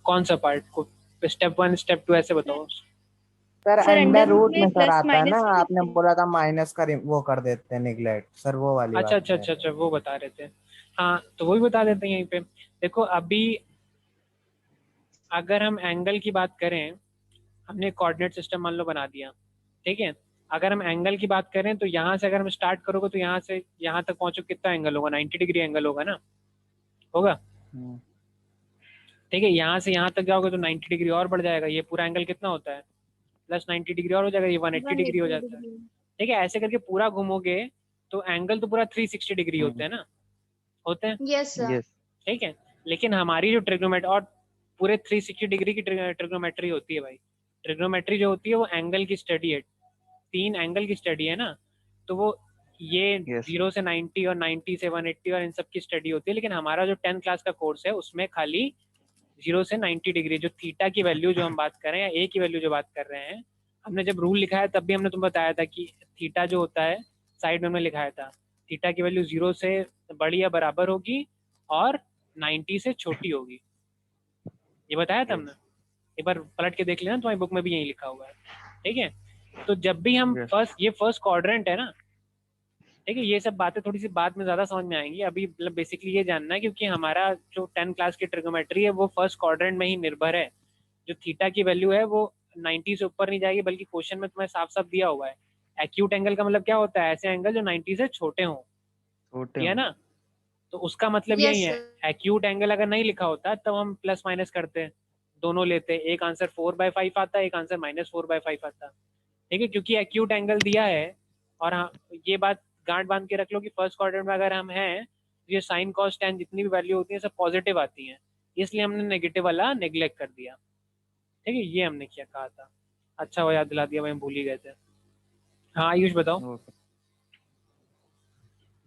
कौन सा पार्ट को, स्टेप 1 स्टेप 2 ऐसे बताओ। सर सर अंडर रूट में में सर प्लस आता है ना, माइनस आपने बोला था माइनस का वो कर देते हैं निगलेक्ट, सर वो वाली अच्छा बात अच्छा है। अच्छा अच्छा वो बता रहे थे, हाँ तो वही बता देते हैं यहीं पे। देखो अभी अगर हम एंगल की बात करें, हमने कोऑर्डिनेट सिस्टम मान लो बना दिया, ठीक है। अगर हम एंगल की बात करें तो यहाँ से अगर हम स्टार्ट करोगे तो यहाँ से यहाँ तक पहुँचो कितना एंगल होगा, 90 डिग्री एंगल होगा ना, होगा, ठीक है। यहाँ से यहाँ तक जाओगे तो 90 डिग्री और बढ़ जाएगा, ये पूरा एंगल कितना होता है प्लस 90 डिग्री और हो जाएगा, ये 180 डिग्री हो जाता है, ठीक है। ऐसे करके पूरा घूमोगे तो एंगल तो पूरा 360 डिग्री होते हैं ना, होते हैं, यस सर। ठीक है। लेकिन हमारी जो ट्रिग्नोमेट्री और पूरे 360 डिग्री की ट्रिग्नोमेट्री होती है भाई, ट्रिग्नोमेट्री जो होती है वो एंगल की स्टडी है, 3 एंगल की स्टडी है ना, तो वो ये 0 से 90 और 90 से 180 और इन सब की स्टडी होती है। लेकिन हमारा जो 10th क्लास का कोर्स है उसमें खाली 0 से 90 डिग्री जो थीटा की वैल्यू जो हम बात कर रहे हैं या ए की वैल्यू जो बात कर रहे हैं, हमने जब रूल लिखा है तब भी हमने तुम्हें बताया था कि थीटा जो होता है साइड में हमने लिखाया था, थीटा की वैल्यू 0 से बड़ी या बराबर होगी और 90 से छोटी होगी, ये बताया था हमने, एक बार पलट के देख लेना, तुम्हारी बुक में भी यही लिखा हुआ है, ठीक है। तो जब भी हम फर्स्ट क्वाड्रेंट है ना, ठीक है, ये सब बातें थोड़ी सी बाद में ज्यादा समझ में आएंगी, अभी मतलब बेसिकली ये जानना है क्योंकि हमारा जो 10 क्लास की ट्रिग्नोमेट्री है वो फर्स्ट क्वाड्रेंट में ही निर्भर है। जो थीटा की वैल्यू है वो 90 से ऊपर नहीं जाएगी, बल्कि क्वेश्चन में तुम्हें साफ साफ दिया हुआ है एक्यूट एंगल का मतलब क्या होता है, ऐसे एंगल जो 90 से छोटे हों, है ना, तो उसका मतलब यही है। एक्यूट एंगल अगर नहीं लिखा होता तब हम प्लस माइनस करते, दोनों लेते, एक आंसर 4/5 आता है, एक आंसर -4/5 आता, ठीक है, क्योंकि एक्यूट एंगल दिया है। और हाँ ये बात गांठ बांध के रख लो कि फर्स्ट क्वाड्रेंट में अगर हम हैं ये साइन कॉस टैन जितनी भी वैल्यू होती है सब पॉजिटिव आती हैं, इसलिए हमने नेगेटिव वाला नेग्लेक्ट कर दिया, ठीक है, ये हमने क्या कहा था। अच्छा वो याद दिला दिया, मैं भूल ही गए थे। हाँ आयुष बताओ।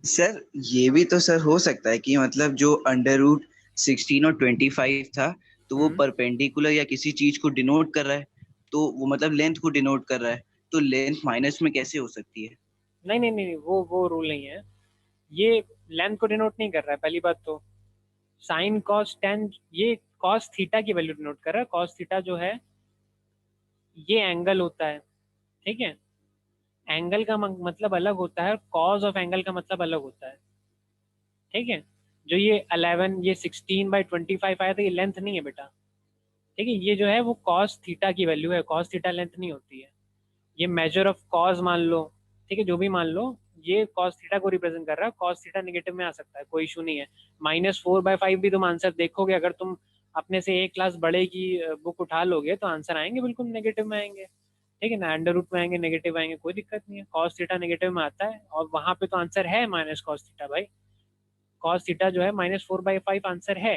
सर ये भी तो सर हो सकता है कि मतलब जो √16 और 25 था तो वो परपेंडिकुलर या किसी चीज को डिनोट कर रहा है, तो वो मतलब लेंथ को डिनोट कर रहा है, तो लेंथ माइनस में कैसे हो सकती है? नहीं नहीं नहीं, वो रूल नहीं है, ये लेंथ को डिनोट नहीं कर रहा है पहली बात तो। साइन कॉस टेन, ये कॉस थीटा की वैल्यू डिनोट कर रहा है। कॉस थीटा जो है ये एंगल होता है, ठीक है। एंगल का मतलब अलग होता है, कॉज ऑफ एंगल का मतलब अलग होता है, ठीक है। जो ये 11, ये 16/25 आया था, ये लेंथ नहीं है बेटा, ठीक है। ये जो है वो कॉस थीटा की वैल्यू है, कॉस थीटा लेंथ नहीं होती है। ये मेजर ऑफ कॉस मान लो, ठीक है, जो भी मान लो, ये कॉस थीटा को रिप्रेजेंट कर रहा है। कॉस थीटा नेगेटिव में आ सकता है, कोई इशू नहीं है। -4/5 भी तुम आंसर देखोगे, अगर तुम अपने से एक क्लास बड़े की बुक उठा लोगे तो आंसर आएंगे बिल्कुल नेगेटिव में आएंगे, ठीक है ना। अंडर रूट में आएंगे, नेगेटिव आएंगे, कोई दिक्कत नहीं है। कॉस थीटा नेगेटिव में आता है और वहां पे तो आंसर है माइनस कॉस थीटा भाई। कॉस थीटा जो है -4/5 आंसर है,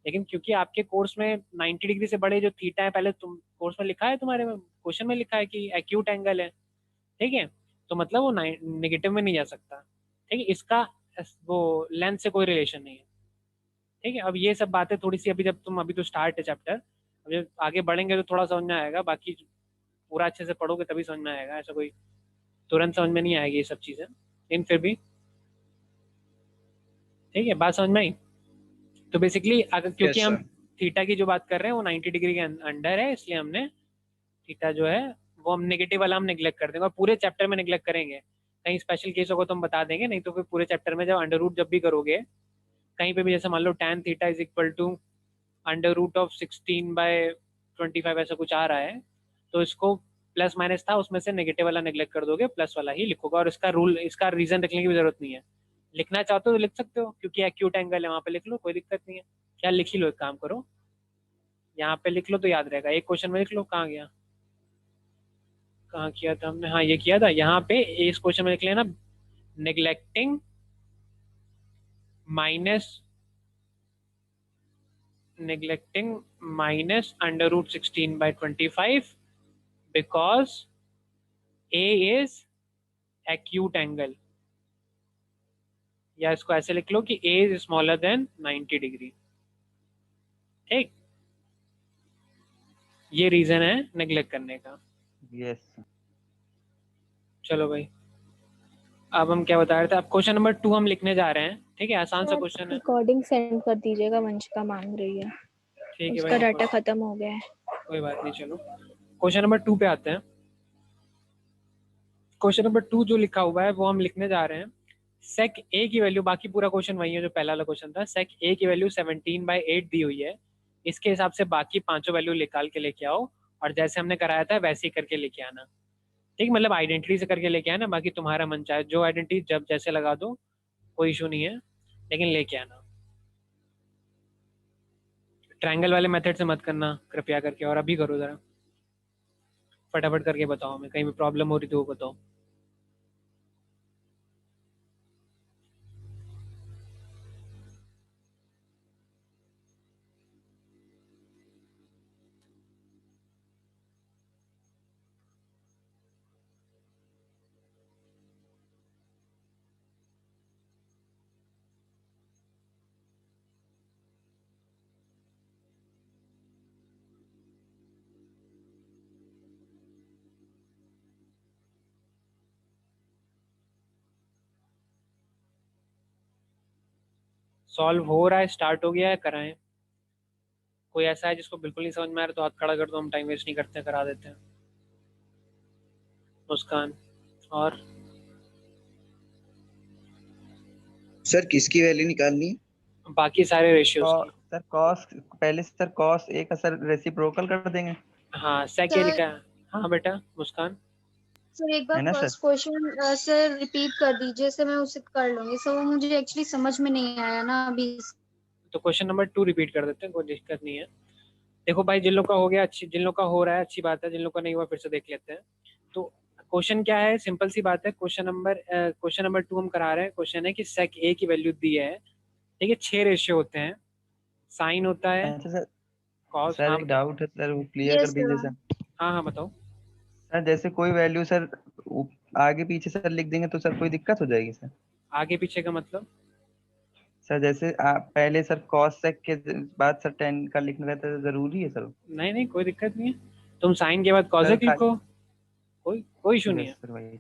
लेकिन क्योंकि आपके कोर्स में 90 डिग्री से बड़े जो थीटा है, पहले तुम कोर्स में लिखा है, तुम्हारे में क्वेश्चन में लिखा है कि एक्यूट एंगल है, ठीक है। तो मतलब वो नेगेटिव में नहीं जा सकता, ठीक है। इसका वो लेंथ से कोई रिलेशन नहीं है, ठीक है। अब ये सब बातें थोड़ी सी, अभी जब तुम, अभी तो स्टार्ट है चैप्टर, अब जब आगे बढ़ेंगे तो थोड़ा समझ में आएगा, बाकी पूरा अच्छे से पढ़ोगे तभी समझ में आएगा, ऐसा कोई तुरंत समझ में नहीं आएगी ये सब चीज़ें, लेकिन फिर भी ठीक है, बात समझ में आई। तो बेसिकली अगर क्योंकि Yes, हम sir. थीटा की जो बात कर रहे हैं वो 90 डिग्री के अंडर है, इसलिए हमने थीटा जो है वो हम नेगेटिव वाला हम नेग्लेक्ट कर देंगे, और पूरे चैप्टर में नेग्लेक्ट करेंगे। कहीं स्पेशल केस होगा तो हम बता देंगे, नहीं तो फिर पूरे चैप्टर में जब अंडर रूट जब भी करोगे कहीं पे भी, जैसे मान लो tan theta is equal to √16/25 ऐसा कुछ आ रहा है, तो इसको प्लस माइनस था, उसमें से नेगेटिव वाला नेग्लेक्ट कर दोगे, प्लस वाला ही लिखोगे। और इसका रूल, इसका रीजन लिखने की भी जरूरत नहीं है, लिखना चाहते हो तो लिख सकते हो, क्योंकि एक्यूट एंगल है वहाँ पे लिख लो, कोई दिक्कत नहीं है। क्या लिख ही लो, एक काम करो, यहाँ पे लिख लो तो याद रहेगा। एक क्वेश्चन में लिख लो, कहाँ गया, कहाँ किया था हमने, हाँ ये किया था, यहाँ पे इस क्वेश्चन में लिख लेना, neglecting minus -√16/25 because A is acute angle, या इसको ऐसे लिख लो कि A is smaller than 90 degree, ठीक। ये रीजन है नेग्लेक्ट करने का। यस। चलो भाई, अब हम क्या बता रहे थे, अब क्वेश्चन नंबर 2 हम लिखने जा रहे हैं, ठीक है। आसान सा क्वेश्चन है, रिकॉर्डिंग सेंड कर दीजिएगा, वंशिका मांग रही है, ठीक है उसका भाई, डाटा खत्म हो गया है। कोई बात नहीं। चलो क्वेश्चन नंबर 2 पे आते हैं। क्वेश्चन नंबर 2 जो लिखा हुआ है वो हम लिखने जा रहे हैं। सेक ए की वैल्यू, बाकी पूरा क्वेश्चन वही है जो पहला वाला क्वेश्चन था। सेक ए की वैल्यू 17/8 दी हुई है, इसके हिसाब से बाकी पांचों वैल्यू निकाल के लेके आओ, और जैसे हमने कराया था वैसे ही करके लेके आना, ठीक। मतलब आइडेंटिटी से करके लेके आना, बाकी तुम्हारा मन चाहे जो आइडेंटिटी जब जैसे लगा दो, कोई इशू नहीं है, लेकिन लेके आना। ट्रायंगल वाले मेथड से मत करना कृपया करके, और अभी करो जरा फटाफट करके बताओ, हमें कहीं भी प्रॉब्लम हो रही तो वो बताओ। सॉल्व हो रहा है, स्टार्ट हो गया है, कराएं। कोई ऐसा है जिसको बिल्कुल नहीं समझ में आ रहा तो हाथ खड़ा कर दो, हम टाइम वेस्ट नहीं करते, करा देते हैं। मुस्कान और सर किसकी वैल्यू निकालनी है? बाकी सारे रेशियोज की। सर कॉस, पहले सर कॉस ए का सर रेसिप्रोकल कर देंगे। हाँ सेक ए लिखा है, हाँ बेटा मुस्कान। सर एक है बार ना sir? First question sir repeat कर दीजिए, सर मैं उसे कर लूंगी सर, वो मुझे एक्चुअली समझ में नहीं आया ना अभी। तो क्वेश्चन नंबर 2 रिपीट कर देते हैं, कोई दिक्कत नहीं है। देखो भाई, जिन लोग का हो गया अच्छी, जिन लोग का हो रहा है अच्छी बात है, जिन लोग का नहीं हुआ फिर से देख लेते हैं। तो क्वेश्चन क्या है, सिंपल सी बात है। क्वेश्चन नंबर 2 हम करा रहे हैं। क्वेश्चन है कि सेक ए की वैल्यू दी है, ठीक है। 6 रेशियो होते हैं, साइन होता है, अच्छा सर, कॉस, सर हाँ एक बताओ। डाउट है सर, वो क्लियर कर यस दीजिए सर। सर। हाँ हाँ बताओ। सर जैसे कोई वैल्यू सर आगे पीछे सर लिख देंगे तो सर कोई दिक्कत हो जाएगी सर? आगे पीछे का मतलब? सर जैसे आप पहले सर कॉस सेक के बाद सर टेन का लिखना रहता है, जरूरी है सर? नहीं नहीं, कोई दिक्कत नहीं है, तुम साइन के बाद सर कॉसेक लिखो, कोई कोई इशू नहीं यस है। सर, वही।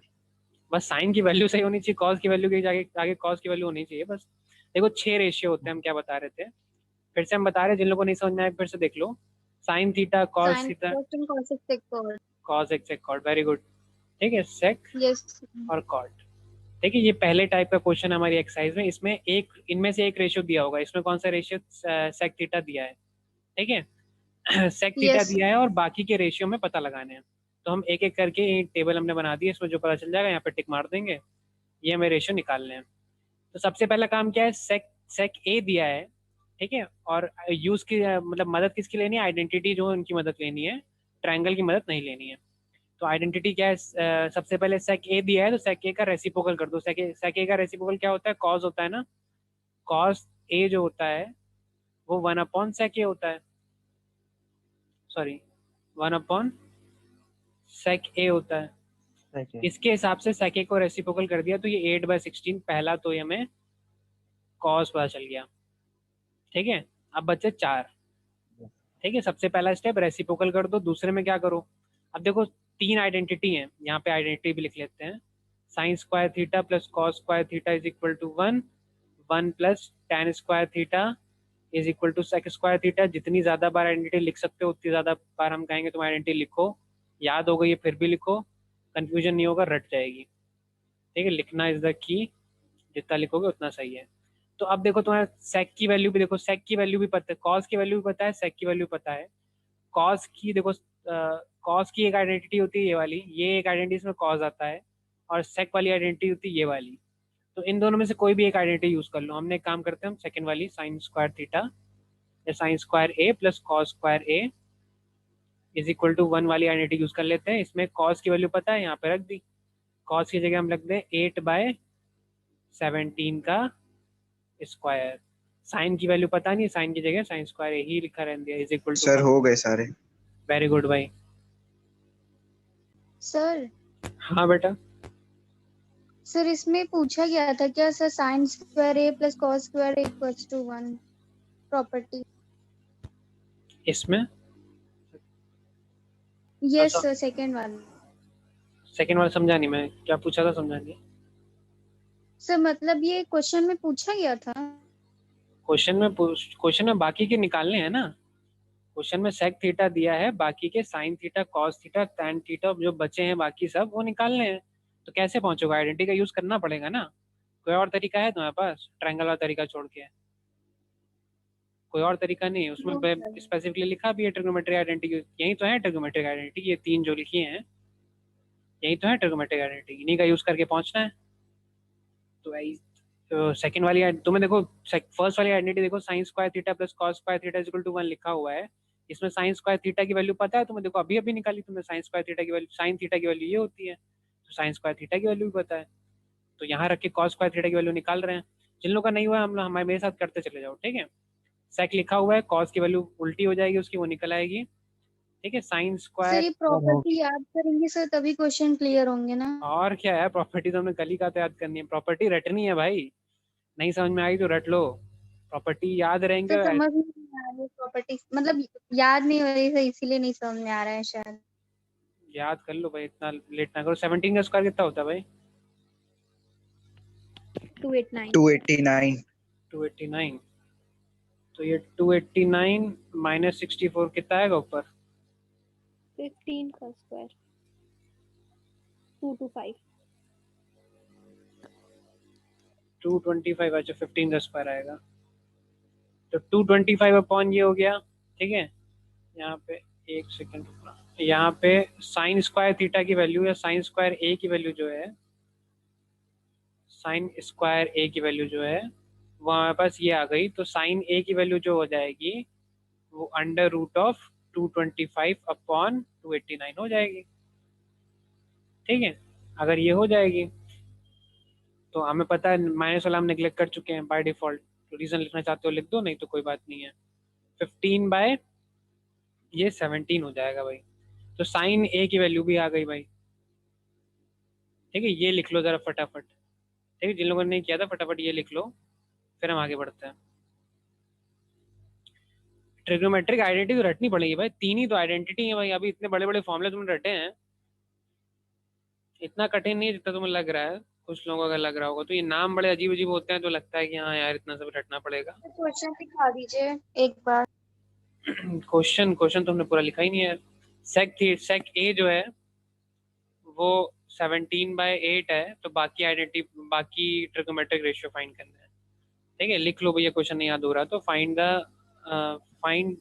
बस साइन की वैल्यू सही होनी चाहिए, कॉस की वैल्यू के आगे आगे कॉस की वैल्यू होनी चाहिए बस। देखो 6 रेशियो होते हैं, हम क्या बता रहे थे, फिर से हम बता रहे हैं, जिन लोगों को नहीं समझ में आया फिर से देख लो। Sine theta cos Sin theta cos and cosec sec cot. Cos एक सेक कॉट, वेरी गुड। ठीक है, सेक Yes. और कॉट। ठीक है, ये पहले टाइप का क्वेश्चन हमारी एक्सरसाइज में, इसमें एक इनमें से एक रेशियो दिया होगा, इसमें कौन सा रेशियो सेक थीटा दिया है। ठीक है सेक थीटा Yes. दिया है और बाकी के रेशियो में पता लगाने हैं। तो हम एक एक करके टेबल हमने बना दी है, इसमें जो पता चल जाएगा यहाँ पे टिक मार देंगे, ये हमें रेशियो निकालने हैं। तो सबसे पहला काम क्या है, सेक सेक ए दिया है। ठीक है, और यूज की मतलब मदद किसकी लेनी है, आइडेंटिटी जो है उनकी मदद लेनी है, ट्रायंगल की मदद नहीं लेनी है। तो आइडेंटिटी क्या है, सबसे पहले सेक ए दिया है तो सेक ए का रेसिप्रोकल कर दो। सेक ए का रेसिप्रोकल क्या होता है, कॉस होता है ना, कॉस ए जो होता है वो 1 अपॉन सेक ए होता है, सॉरी 1 अपॉन सेक ए होता है। इसके हिसाब से सेक ए को रेसिप्रोकल कर दिया तो ये 8/16 पहला, तो ये हमें कॉस पता चल गया। ठीक है, अब बचे 4। ठीक है, सबसे पहला स्टेप रेसिप्रोकल कर दो, दूसरे में क्या करो, अब देखो 3 आइडेंटिटी हैं, यहाँ पे आइडेंटिटी भी लिख लेते हैं। Sine square theta plus cos square theta is equal to 1, 1 plus tan square theta is equal to sec square theta. जितनी ज़्यादा बार आइडेंटिटी लिख सकते हो उतनी ज़्यादा बार हम कहेंगे तुम आइडेंटिटी लिखो, याद हो गई है फिर भी लिखो, कन्फ्यूजन नहीं होगा, रट जाएगी। ठीक है, लिखना इज द की, जितना लिखोगे उतना सही है। तो अब देखो तुम्हारा सेक की वैल्यू भी देखो, सेक की वैल्यू भी पता है, कॉस की वैल्यू भी पता है, सेक की वैल्यू पता है। कॉस की देखो, कॉस की एक आइडेंटिटी होती है ये वाली, ये एक आइडेंटिटी इसमें कॉस आता है, और सेक वाली आइडेंटिटी होती है ये वाली। तो इन दोनों में से कोई भी एक आइडेंटिटी यूज कर लो। हमने एक काम करते हैं, हम सेकंड वाली साइन स्क्वायर थीटा या sine square A plus cos square A is equal to 1 वाली आइडेंटिटी यूज कर लेते हैं। इसमें कॉस की वैल्यू पता है, यहाँ पे रख दी, कॉस की जगह हम रख दें 8/17 का स्क्वायर। साइन की वैल्यू पता नहीं, साइन की जगह साइन स्क्वायर ए ही लिखा रहने दिया, इज इक्वल टू सर हो गए सारे। वेरी गुड भाई। Sir, हाँ बेटा, सर इसमें पूछा गया था क्या sir, sine square A plus cos square equals to 1 property? इसमें यस अच्छा। Sir, second one. सेकंड वाला समझा नहीं मैं, क्या पूछा था समझा नहीं। सर मतलब ये क्वेश्चन में पूछा गया था। क्वेश्चन में बाकी के निकालने हैं ना, क्वेश्चन में सेक थीटा दिया है, बाकी के sign theta cos theta tan theta जो बचे हैं बाकी सब वो निकालने हैं। तो कैसे पहुंचोगे, आइडेंटिटी का यूज करना पड़ेगा ना। कोई और तरीका है तुम्हारे पास, ट्रायंगल वाला तरीका छोड़ के? कोई और तरीका नहीं है उसमें, No, sir. स्पेसिफिकली लिखा भी है ट्रिग्नोमेट्रिक आइडेंटिटी, यही तो है ट्रिग्नोमेट्रिक आइडेंटिटी, ये 3 जो लिखी हैं यही तो है ट्रिग्नोमेट्रिक आइडेंटिटी, इन्हीं का यूज करके पहुंचना है। तो सेकंड वाली तुम्हें देखो, फर्स्ट वाली आइडेंटिटी देखो, sine square theta plus cos square theta is equal to 1 लिखा हुआ है। इसमें साइन स्क्वायर थीटा की वैल्यू पता है तुम्हें, देखो अभी अभी निकाली तुमने, साइन स्क्वायर थीटा की वैल्यू, साइन थीटा की वैल्यू ये होती है, तो साइन स्क्वायर थीटा की वैल्यू भी पता है। तो यहाँ रख के कॉस स्क्वायर थीटा की वैल्यू निकाल रहे हैं। जिन लोगों का नहीं हुआ है हम लोग हमारे मेरे साथ करते चले जाओ। ठीक है, सेक लिखा हुआ है, कॉस की वैल्यू उल्टी हो जाएगी उसकी, वो निकल आएगी। ठीक है, साइन सर स्क्वायर, ये प्रॉपर्टी याद करेंगे सर तभी क्वेश्चन क्लियर होंगे ना। और क्या है, प्रॉपर्टी तो हमने कल ही का तो याद करनी है, प्रॉपर्टी रटनी है भाई, नहीं समझ में आई तो रट लो, प्रॉपर्टी याद रहेंगे। सर समझ में नहीं आ रही प्रॉपर्टी, मतलब याद नहीं हो रही सर, इसीलिए नहीं समझ में आ रहा है शायद। याद कर लो भाई, इतना लेट ना करो। 17 का स्क्वायर कितना होता है भाई? 289। 289। 289। तो ये 289 माइनस 64 कितना आएगा ऊपर? 15 का स्क्वायर 225। 225, अच्छा 15 का स्क्वायर आएगा। तो 225 अपॉन ये हो गया। ठीक है, यहाँ पे एक सेकंड, यहाँ पे साइन स्क्वायर थीटा की वैल्यू या साइन स्क्वायर ए की वैल्यू जो है, साइन स्क्वायर ए की वैल्यू जो है वो हमारे पास ये आ गई। तो साइन ए की वैल्यू जो हो जाएगी वो अंडर रूट ऑफ 225 अपॉन 289 हो जाएगी। ठीक है, अगर ये हो जाएगी तो हमें पता है माइनस वाला हम नेग्लेक्ट कर चुके हैं बाय डिफॉल्ट, तो रीजन लिखना चाहते हो लिख दो, नहीं तो कोई बात नहीं है। 15 ये 17 हो जाएगा भाई। तो साइन ए की वैल्यू भी आ गई भाई। ठीक है, ये लिख लो जरा फटाफट। ठीक है, जिन लोगों ने नहीं किया था फटाफट ये लिख लो, फिर हम आगे बढ़ते हैं। ट्रिग्नोमेट्रिक आइडेंटिटी तो रटनी पड़ेगी भाई, 3 ही तो आइडेंटिटी है भाई, अभी इतने बड़े बड़े फॉर्मूले तुमने रटे हैं। इतना कठिन नहीं है जितना तुम्हें लग रहा है। कुछ लोगों को अगर लग रहा होगा तो ये नाम बड़े अजीब अजीब होते हैं तो लगता है कि हाँ यार इतना सब रटना पड़ेगा। क्वेश्चन दिखा दीजिए एक बार। क्वेश्चन तुमने पूरा लिखा ही नहीं है। सेक ए जो है वो 17/8 है, तो बाकी ट्रिगोमेट्रिक रेशियो फाइंड करना है। ठीक है, लिख लो भैया, क्वेश्चन नहीं याद हो रहा तो फाइंड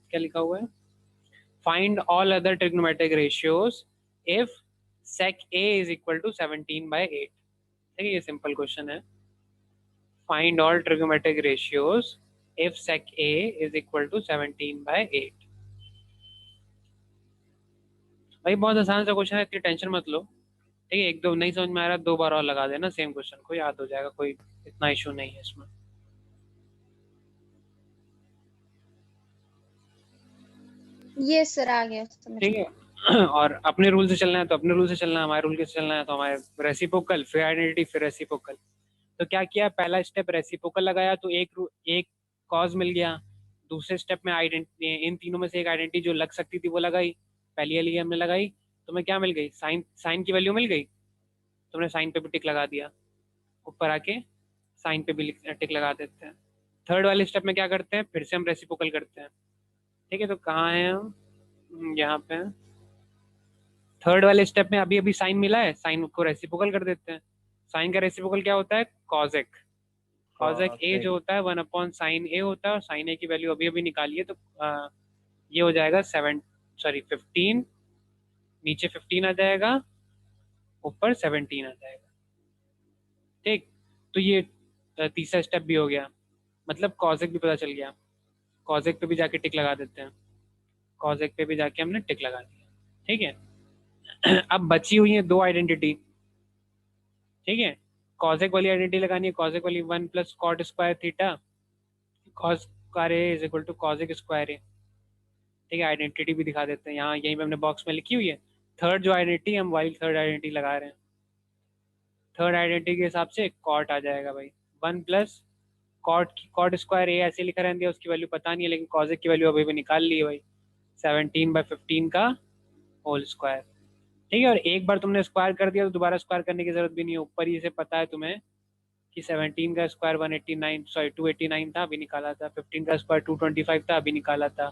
क्या लिखा हुआ है, find all other trigonometric ratios if sec A is equal to 17/8। ठीक है, ये सिंपल क्वेश्चन है। Find all trigonometric ratios if sec A is equal to 17/8। भाई बहुत आसान सा क्वेश्चन है, इतनी टेंशन मत लो। ठीक है, एक दो नहीं समझ में आ रहा 2 बार और लगा देना सेम क्वेश्चन को, याद हो जाएगा, कोई इतना इशू नहीं है इसमें। ये सर आ गया समझ ठीक में। है, और अपने रूल से चलना है तो अपने रूल से चलना है, हमारे रूल से चलना है तो हमारे रेसिप्रोकल, फिर आइडेंटिटी, फिर रेसिप्रोकल। तो क्या किया, पहला स्टेप रेसिप्रोकल लगाया तो एक कॉज मिल गया। दूसरे स्टेप में आइडेंटिटी, इन तीनों में से एक आइडेंटिटी जो लग सकती थी वो लगाई, पहली वाली हमने लगाई, तुम्हें क्या मिल गई, साइन की वैल्यू मिल गई, तुमने साइन पे भी टिक लगा दिया, ऊपर आके साइन पे भी टिक लगा देते हैं। थर्ड वाले स्टेप में क्या करते हैं, फिर से हम रेसिप्रोकल करते हैं। ठीक है, तो कहाँ है हम, यहाँ पे थर्ड वाले स्टेप में अभी अभी साइन मिला है, साइन को रेसिप्रोकल कर देते हैं। साइन का रेसिप्रोकल क्या होता है, कॉजेक। कॉजेक ए जो होता है 1/sin ए होता है, और साइन ए की वैल्यू अभी अभी निकाली है तो ये हो जाएगा 15, नीचे 15 आ जाएगा, ऊपर 17 आ जाएगा। ठीक, तो ये तीसरा स्टेप भी हो गया, मतलब कॉजेक भी पता चल गया। कॉजेक पे भी जाके टिक लगा देते हैं, कॉजेक पे भी जाके हमने टिक लगा दिया। ठीक है, अब बची हुई है 2 आइडेंटिटी। ठीक है, कॉजेक वाली आइडेंटिटी लगानी है, कॉजेक वाली 1 + cot square theta cos square A is equal to cosec square A. ठीक है, आइडेंटिटी भी दिखा देते हैं, यहाँ यहीं पे हमने बॉक्स में लिखी हुई है। थर्ड जो आइडेंटिटी हम वाइल्ड थर्ड आइडेंटिटी लगा रहे हैं, थर्ड आइडेंटिटी के हिसाब से कॉट आ जाएगा भाई, 1 + cot स्क्वायर ए ऐसे लिखा रहता है, उसकी वैल्यू पता नहीं है, लेकिन कॉजेक की वैल्यू अभी भी निकाल ली है भाई, 17/15 का होल स्क्वायर। ठीक है, और एक बार तुमने स्क्वायर कर दिया तो दोबारा स्क्वायर करने की जरूरत भी नहीं है, ऊपर ही से पता है तुम्हें कि 17 का स्क्वायर 289 था, अभी निकाला था। 15 का स्क्वायर 225 था, अभी निकाला था।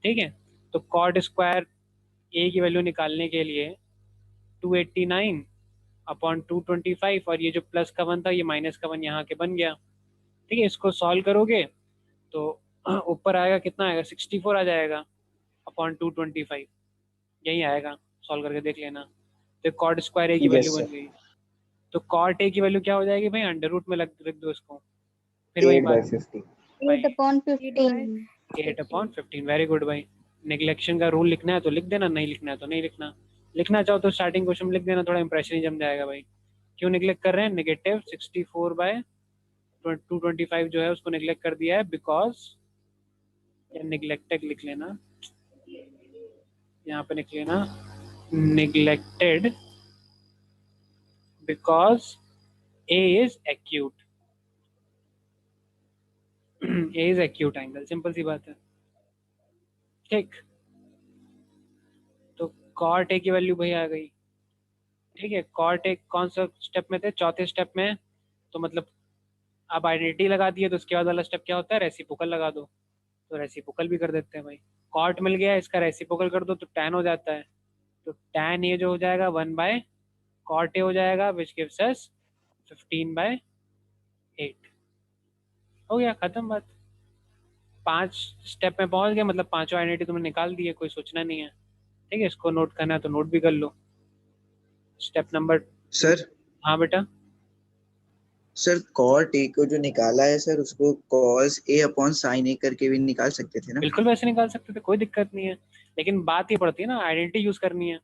ठीक है, तो कॉट स्क्वायर ए की वैल्यू निकालने के लिए 289/225, और ये जो प्लस का 1 था ये माइनस का 1 यहाँ के बन गया। ठीक है, इसको सॉल्व करोगे तो ऊपर आएगा, कितना आएगा, 64 आ जाएगा /225, यही आएगा, सॉल्व करके देख लेना। तो कॉट स्क्वायर ए की वैल्यू बन गई। तो कॉट ए की वैल्यू क्या हो जाएगी भाई, अंडर रूट में रख दो इसको, फिर वही बात 8/15। 8/15। वेरी गुड भाई, नेग्लेक्शन का रूल लिखना है तो लिख देना, नहीं लिखना है तो नहीं लिखना। लिखना चाहो तो स्टार्टिंग क्वेश्चन में लिख देना, थोड़ा इंप्रेशन ही जम जाएगा भाई। क्यों निगलेक्ट कर रहे हैं, नेगेटिव 64/225 जो है उसको निगलेक्ट कर दिया है, बिकॉज, या निगलेक्टेड लिख लेना, यहाँ पे लिख लेना neglected because A is acute. A is acute angle, simple सी बात है। ठीक, तो कॉट ए की वैल्यू भाई आ गई। ठीक है, कॉट ए कौन सा स्टेप में थे, चौथे स्टेप में, तो मतलब अब आइडेंटिटी लगा दी है तो उसके बाद वाला स्टेप क्या होता है, रेसिप्रोकल लगा दो। तो रेसिप्रोकल भी कर देते हैं भाई, कॉट मिल गया, इसका रेसिप्रोकल कर दो तो टैन हो जाता है, तो टैन ए जो हो जाएगा 1/cot ए हो जाएगा, विच गिव्स अस 15/8। हो गया, खत्म बात। 5 स्टेप में पहुंच गए, मतलब 5 आइडेंटिटी तुमने निकाल दी है, कोई सोचना नहीं है। ठीक है, इसको नोट करना है तो नोट भी कर लो। स्टेप नंबर, सर हाँ बेटा, सर cot a को जो निकाला है सर, उसको cos a/sin a करके भी निकाल सकते थे ना। बिल्कुल वैसे निकाल सकते थे, कोई दिक्कत नहीं है, लेकिन बात ये पड़ती है ना, आइडेंटिटी यूज करनी है।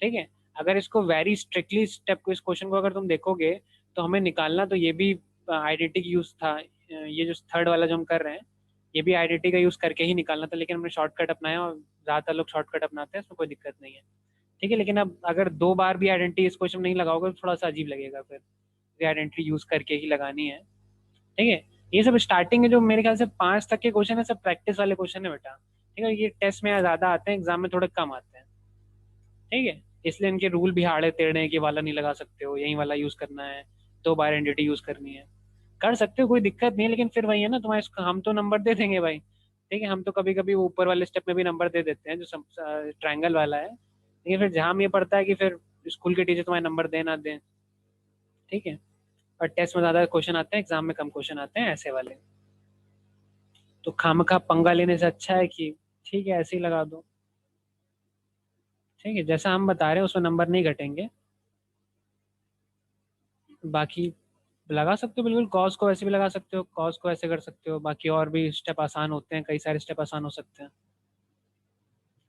ठीक है, अगर इसको वेरी स्ट्रिक्टली स्टेप को, इस क्वेश्चन को अगर तुम देखोगे तो हमें निकालना तो ये भी आइडेंटिटी की यूज था, ये जो थर्ड वाला जो हम कर रहे हैं ये भी आइडेंटिटी का यूज करके ही निकालना था, लेकिन हमने शॉर्टकट अपनाया, और ज़्यादातर लोग शॉर्टकट अपनाते हैं, इसमें कोई दिक्कत नहीं है। ठीक है, लेकिन अब अगर 2 बार भी आइडेंटिटी इस क्वेश्चन में नहीं लगाओगे तो थोड़ा सा अजीब लगेगा, फिर आइडेंटिटी यूज करके ही लगानी है। ठीक है, ये सब स्टार्टिंग में जो मेरे ख्याल से 5 तक के क्वेश्चन है सब प्रैक्टिस वाले क्वेश्चन है बेटा। ठीक है, ये टेस्ट में ज़्यादा आते हैं, एग्जाम में थोड़े कम आते हैं। ठीक है, इसलिए इनके रूल भी आड़े टेढ़े हैं कि वाला नहीं लगा सकते हो, यही वाला यूज करना है, 2 बार एंटिटी यूज करनी है। कर सकते हो, कोई दिक्कत नहीं है, लेकिन फिर वही है ना तुम्हारे, हम तो नंबर दे देंगे भाई, ठीक है, हम तो कभी कभी ऊपर वाले स्टेप में भी नंबर दे देते हैं जो ट्रायंगल वाला है, लेकिन फिर जहाँ ये पड़ता है कि फिर स्कूल के टीचर तुम्हारे नंबर दे ना दें, ठीक है। और टेस्ट में ज्यादा क्वेश्चन आते हैं, एग्जाम में कम क्वेश्चन आते हैं ऐसे वाले, तो खामखा पंगा लेने से अच्छा है कि ठीक है ऐसे ही लगा दो, ठीक है, जैसा हम बता रहे हैं उसमें नंबर नहीं घटेंगे। बाकी लगा सकते हो बिल्कुल, कॉस को ऐसे भी लगा सकते हो, कॉस को ऐसे कर सकते हो, बाकी और भी स्टेप आसान होते हैं, कई सारे स्टेप आसान हो सकते हैं,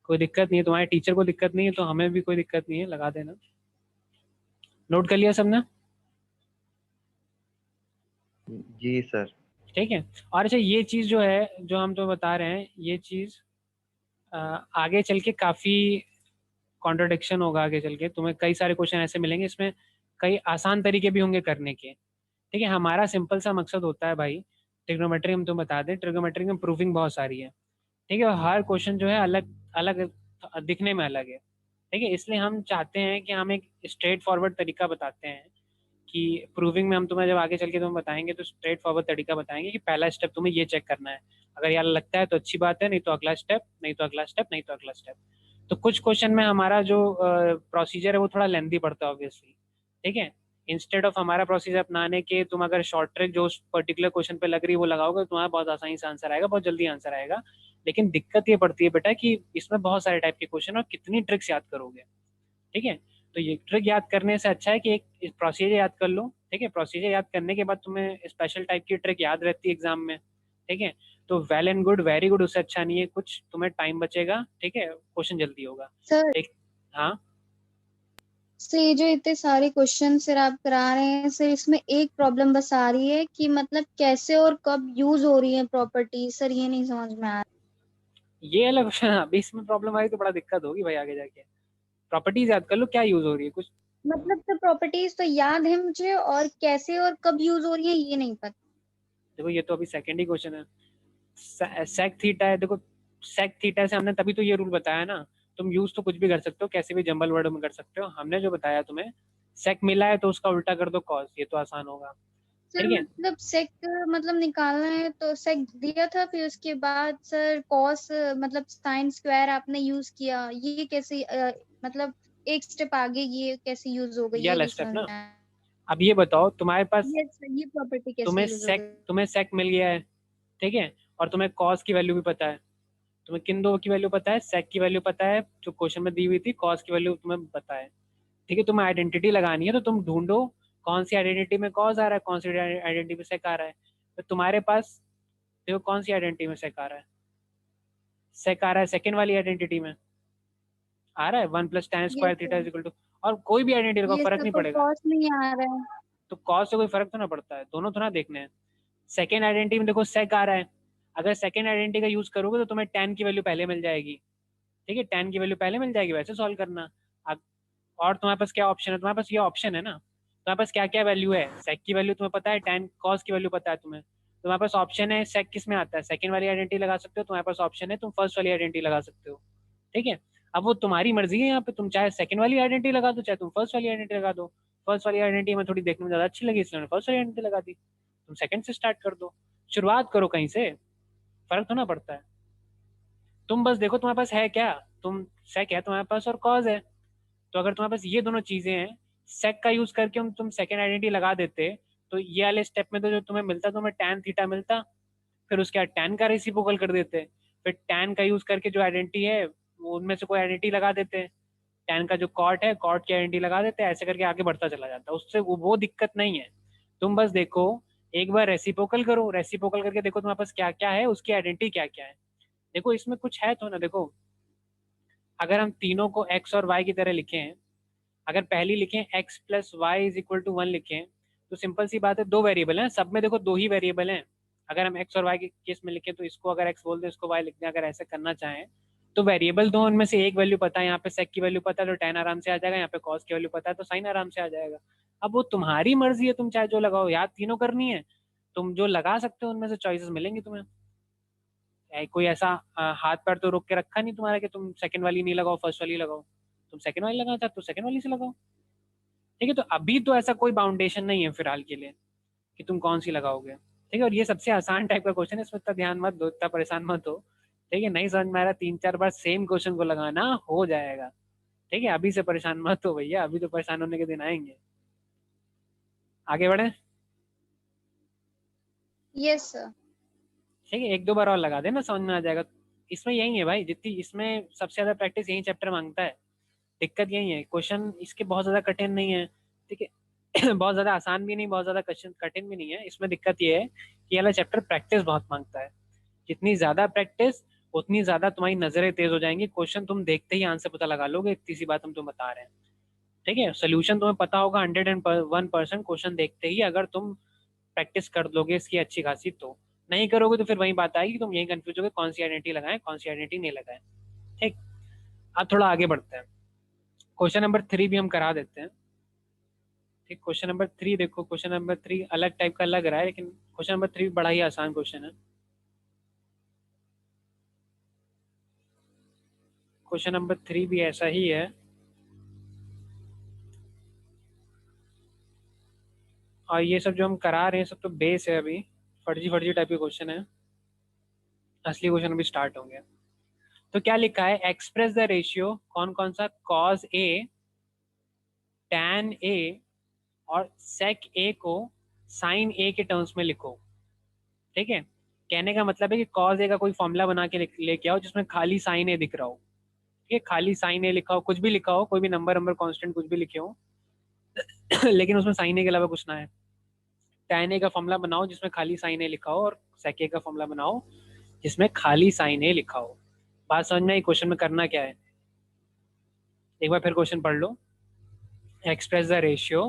कोई दिक्कत नहीं है, तुम्हारे टीचर को दिक्कत नहीं है तो हमें भी कोई दिक्कत नहीं है, लगा देना। नोट कर लिया सबने? जी सर। ठीक है। और अच्छा ये चीज़ जो है जो हम तो बता रहे हैं, ये चीज़ आगे चल के काफ़ी कॉन्ट्रडिक्शन होगा, आगे चल के तुम्हें कई सारे क्वेश्चन ऐसे मिलेंगे, इसमें कई आसान तरीके भी होंगे करने के, ठीक है। हमारा सिंपल सा मकसद होता है भाई, ट्रिग्नोमेट्री हम तुम्हें बता दें, ट्रिग्नोमेट्री में प्रूविंग बहुत सारी है, ठीक है, और हर क्वेश्चन जो है अलग अलग दिखने में अलग है, ठीक है, इसलिए हम चाहते हैं कि हम एक स्ट्रेट फॉरवर्ड तरीका बताते हैं कि प्रूविंग में हम तुम्हें जब आगे चल के तुम्हें बताएंगे तो स्ट्रेट फॉरवर्ड तरीका बताएंगे कि पहला स्टेप तुम्हें ये चेक करना है, अगर यार लगता है तो अच्छी बात है, नहीं तो अगला स्टेप, नहीं तो अगला स्टेप, नहीं तो अगला स्टेप। तो कुछ क्वेश्चन में हमारा जो प्रोसीजर है वो थोड़ा लेंदी पड़ता है ऑब्वियसली, ठीक है। इंस्टेड ऑफ हमारा प्रोसीजर अपनाने के तुम अगर शॉर्ट ट्रिक जो उस पर्टिकुलर क्वेश्चन पे लग रही है वो लगाओगे, तुम्हारा बहुत आसानी से आंसर आएगा, बहुत जल्दी आंसर आएगा। लेकिन दिक्कत ये पड़ती है बेटा कि इसमें बहुत सारे टाइप के क्वेश्चन और कितनी ट्रिक्स याद करोगे, ठीक है। तो ये ट्रिक याद करने से अच्छा है कि एक प्रोसीजर याद कर लो, ठीक है, प्रोसीजर याद करने के बाद तुम्हें स्पेशल टाइप की ट्रिक याद रहती है एग्जाम में, ठीक है। तो well and good, very good, उससे अच्छा नहीं है कुछ, तुम्हें टाइम बचेगा, ठीक है, क्वेश्चन जल्दी होगा। सर एक हाँ सर ये जो इतने सारे क्वेश्चन सर आप करा रहे हैं सर, इसमें एक प्रॉब्लम बस आ रही है कि मतलब कैसे और कब यूज हो रही है प्रॉपर्टी, सर ये नहीं समझ में आ रहा। ये अलग क्वेश्चन, अभी इसमें प्रॉब्लम आई तो बड़ा दिक्कत होगी भाई आगे जाके। प्रॉपर्टीज याद कर लो क्या यूज हो रही है कुछ। मतलब तो प्रॉपर्टीज तो याद है मुझे, और कैसे और कब यूज हो रही है ये नहीं पता। देखो ये तो अभी सेकंड ही क्वेश्चन है, सेक थीटा है, देखो सेक थीटा से हमने तभी तो ये रूल बताया ना, तुम यूज तो कुछ भी कर सकते हो, कैसे भी जंबल वर्ड में कर सकते हो, हमने जो बताया तुम्हें सेक मिला है तो उसका उल्टा कर दो कॉस, ये तो आसान होगा, सर ठीक है। मतलब सेक मतलब निकालना है तो सेक दिया था, फिर उसके बाद सर कॉस मतलब साइन स्क्वायर आपने यूज किया, ये कैसे मतलब एक स्टेप आगे ये कैसे यूज हो गई ये ये वाला नहीं स्टेप समझ ना, में आया। अब ये बताओ तुम्हारे पास, ये सर ये प्रॉपर्टी कैसे यूज हो गई। तुम्हें सेक मिल गया है, ठीक है, और तुम्हें कॉस की वैल्यू भी पता है, तुम्हें किन दो की वैल्यू पता है, सेक की वैल्यू पता है जो क्वेश्चन में दी हुई थी, कॉस की वैल्यू तुम्हें पता है, ठीक है। तुम्हें आइडेंटिटी लगानी है तो तुम ढूंढो कौन सी आइडेंटिटी में कॉस आ रहा है, कौन सी आइडेंटिटी में सेक आ रहा है, तो तुम्हारे पास देखो कौन सी आइडेंटिटी में सेक आ रहा है, सेक आ रहा है सेकेंड वाली आइडेंटिटी में आ रहा है 1 प्लस tan ये square theta sir is equal to, और कोई भी आइडेंटिटी का ये फर्क सर नहीं पर पड़ेगा, कॉस नहीं आ रहा है। तो कॉस से कोई फर्क तो ना पड़ता है, दोनों थोड़ा देखने हैं। सेकेंड आइडेंटिटी में देखो सेक आ रहा है, अगर सेकेंड आइडेंटिटी का यूज करोगे तो तुम्हें tan की वैल्यू पहले मिल जाएगी, ठीक है, tan की वैल्यू पहले मिल जाएगी, वैसे सॉल्व करना। और तुम्हारे पास क्या ऑप्शन है, तुम्हारे पास ये ऑप्शन है ना, तुम्हारे पास क्या क्या वैल्यू है, सेक की वैल्यू तुम्हें पता है, tan cos की वैल्यू पता है तुम्हें, तुम्हारे पास ऑप्शन है सेक किस में आता है, सेकंड वाली आइडेंटिटी लगा सकते हो, तुम्हारे पास ऑप्शन है तुम फर्स्ट वाली आइडेंटिटी लगा सकते हो, ठीक है। अब वो तुम्हारी मर्जी है यहाँ पे, तुम चाहे सेकंड वाली आइडेंटिटी लगा दो, चाहे तुम फर्स्ट वाली आइडेंटिटी लगा दो। फर्स्ट वाली आइडेंटिटी में थोड़ी देखने में ज्यादा अच्छी लगी इसलिए मैंने फर्स्ट वाली आइडेंटिटी लगा दी, तुम सेकंड से स्टार्ट कर दो, शुरुआत करो कहीं से, फर्क तो ना पड़ता है। तुम बस देखो तुम्हारे पास है क्या, तुम सेक है तुम्हारे पास और कॉज है, तो अगर तुम्हारे पास ये दोनों चीजें हैं, सेक का यूज करके हम तुम सेकंड आइडेंटिटी लगा देते, तो ये वाले स्टेप में तो जो तुम्हें मिलता तुम्हें tan थीटा मिलता, फिर उसके बाद tan का रेसिप्रोकल कर देते, फिर tan का यूज करके जो आइडेंटिटी है वो उनमें से कोई आइडेंटिटी लगा देते, tan का जो कॉट है कॉट की आइडेंटिटी लगा देते, ऐसे करके आगे बढ़ता चला जाता, उससे वो दिक्कत नहीं है। तुम बस देखो एक बार रेसिप्रोकल करो, रेसिप्रोकल करके देखो तुम्हारे पास क्या क्या है, उसकी आइडेंटिटी क्या क्या है, देखो इसमें कुछ है तो ना। देखो अगर हम तीनों को x और y की तरह लिखें, अगर पहली लिखें x plus y is equal to 1 लिखें, तो सिंपल सी बात है, दो वेरिएबल हैं, सब में देखो दो ही वेरिएबल हैं, अगर हम x और y के केस में लिखें तो इसको अगर x बोल दें इसको y लिख दें, अगर ऐसे करना चाहें तो वेरिएबल दो, उनमें से एक वैल्यू पता है, यहाँ पे सेक की वैल्यू पता है तो tan आराम से आ जाएगा, यहाँ पे कॉस की वैल्यू पता है तो साइन आराम से आ जाएगा। अब वो तुम्हारी मर्जी है, तुम चाहे जो लगाओ, याद तीनों करनी है, तुम जो लगा सकते हो उनमें से चॉइसेस मिलेंगी तुम्हें, कोई ऐसा हाथ पैर तो रोक के रखा नहीं तुम्हारा कि तुम सेकंड वाली नहीं लगाओ फर्स्ट वाली लगाओ, तुम सेकंड वाली लगाना चाहते हो सेकंड वाली से लगाओ। ठीक है, तो अभी तो ऐसा कोई बाउंडेशन नहीं है फिलहाल के लिए कि तुम कौन सी लगाओगे। ठीक है, और ये सबसे आसान टाइप का क्वेश्चन है, इसमें इतना ध्यान मत दो, इतना परेशान मत हो। ठीक है, नहीं समझ में आ रहा 3-4 बार सेम क्वेश्चन को लगाना हो जाएगा। ठीक है, अभी से परेशान मत हो भैया, अभी तो परेशान होने के दिन आएंगे। आगे बढ़े। Yes sir. ठीक है, 1-2 बार और लगा देना, समझ में आ जाएगा। इसमें यही है भाई, जितनी इसमें सबसे ज्यादा प्रैक्टिस यही चैप्टर मांगता है। दिक्कत यही है, क्वेश्चन इसके बहुत ज्यादा कठिन नहीं है। ठीक है बहुत ज्यादा आसान भी नहीं, बहुत ज्यादा कठिन भी नहीं है। इसमें दिक्कत ये है कि ये वाला चैप्टर प्रैक्टिस बहुत मांगता है। जितनी ज्यादा प्रैक्टिस उतनी ज्यादा तुम्हारी नजरें तेज हो जाएंगी, क्वेश्चन तुम देखते ही आंसर पता लगा लोगे, इतनी सी बात हम तुम्हें बता रहे हैं। ठीक है, सोल्यूशन तुम्हें पता होगा 101% क्वेश्चन देखते ही, अगर तुम प्रैक्टिस कर लोगे इसकी अच्छी खासी। तो नहीं करोगे तो फिर वही बात आएगी, तुम यही कंफ्यूज होगे कौन सी आइडेंटिटी लगाएं कौन सी आइडेंटिटी नहीं लगाएं। ठीक, अब थोड़ा आगे बढ़ते हैं, क्वेश्चन नंबर 3 भी हम करा देते हैं। ठीक, क्वेश्चन नंबर 3 देखो, क्वेश्चन नंबर 3 अलग टाइप का लग रहा है, लेकिन क्वेश्चन नंबर 3 बड़ा ही आसान क्वेश्चन है। क्वेश्चन नंबर 3 भी ऐसा ही है, और ये सब जो हम करा रहे हैं सब तो बेस है, अभी फर्जी फर्जी टाइप के क्वेश्चन है, असली क्वेश्चन अभी स्टार्ट होंगे। तो क्या लिखा है, एक्सप्रेस द रेशियो, कौन कौन सा, कॉज ए, टैन ए और सेक ए को साइन ए के टर्म्स में लिखो। ठीक है, कहने का मतलब है कि कॉज ए का कोई फॉर्मूला बना के लेके आओ जिसमें खाली साइन ए दिख रहा हो। ठीक है, खाली साइन ए लिखा हो, कुछ भी लिखा हो, कोई भी नंबर कांस्टेंट कुछ भी लिखे हो लेकिन उसमें साइन ए के अलावा कुछ ना है। टैन ए का फॉर्मूला बनाओ जिसमें खाली साइन ए लिखा हो, और सेक ए का फॉर्मूला बनाओ जिसमें खाली साइन ए लिखा हो। बात समझ में आई, क्वेश्चन में करना क्या है, एक बार फिर क्वेश्चन पढ़ लो। एक्सप्रेस द रेशियो,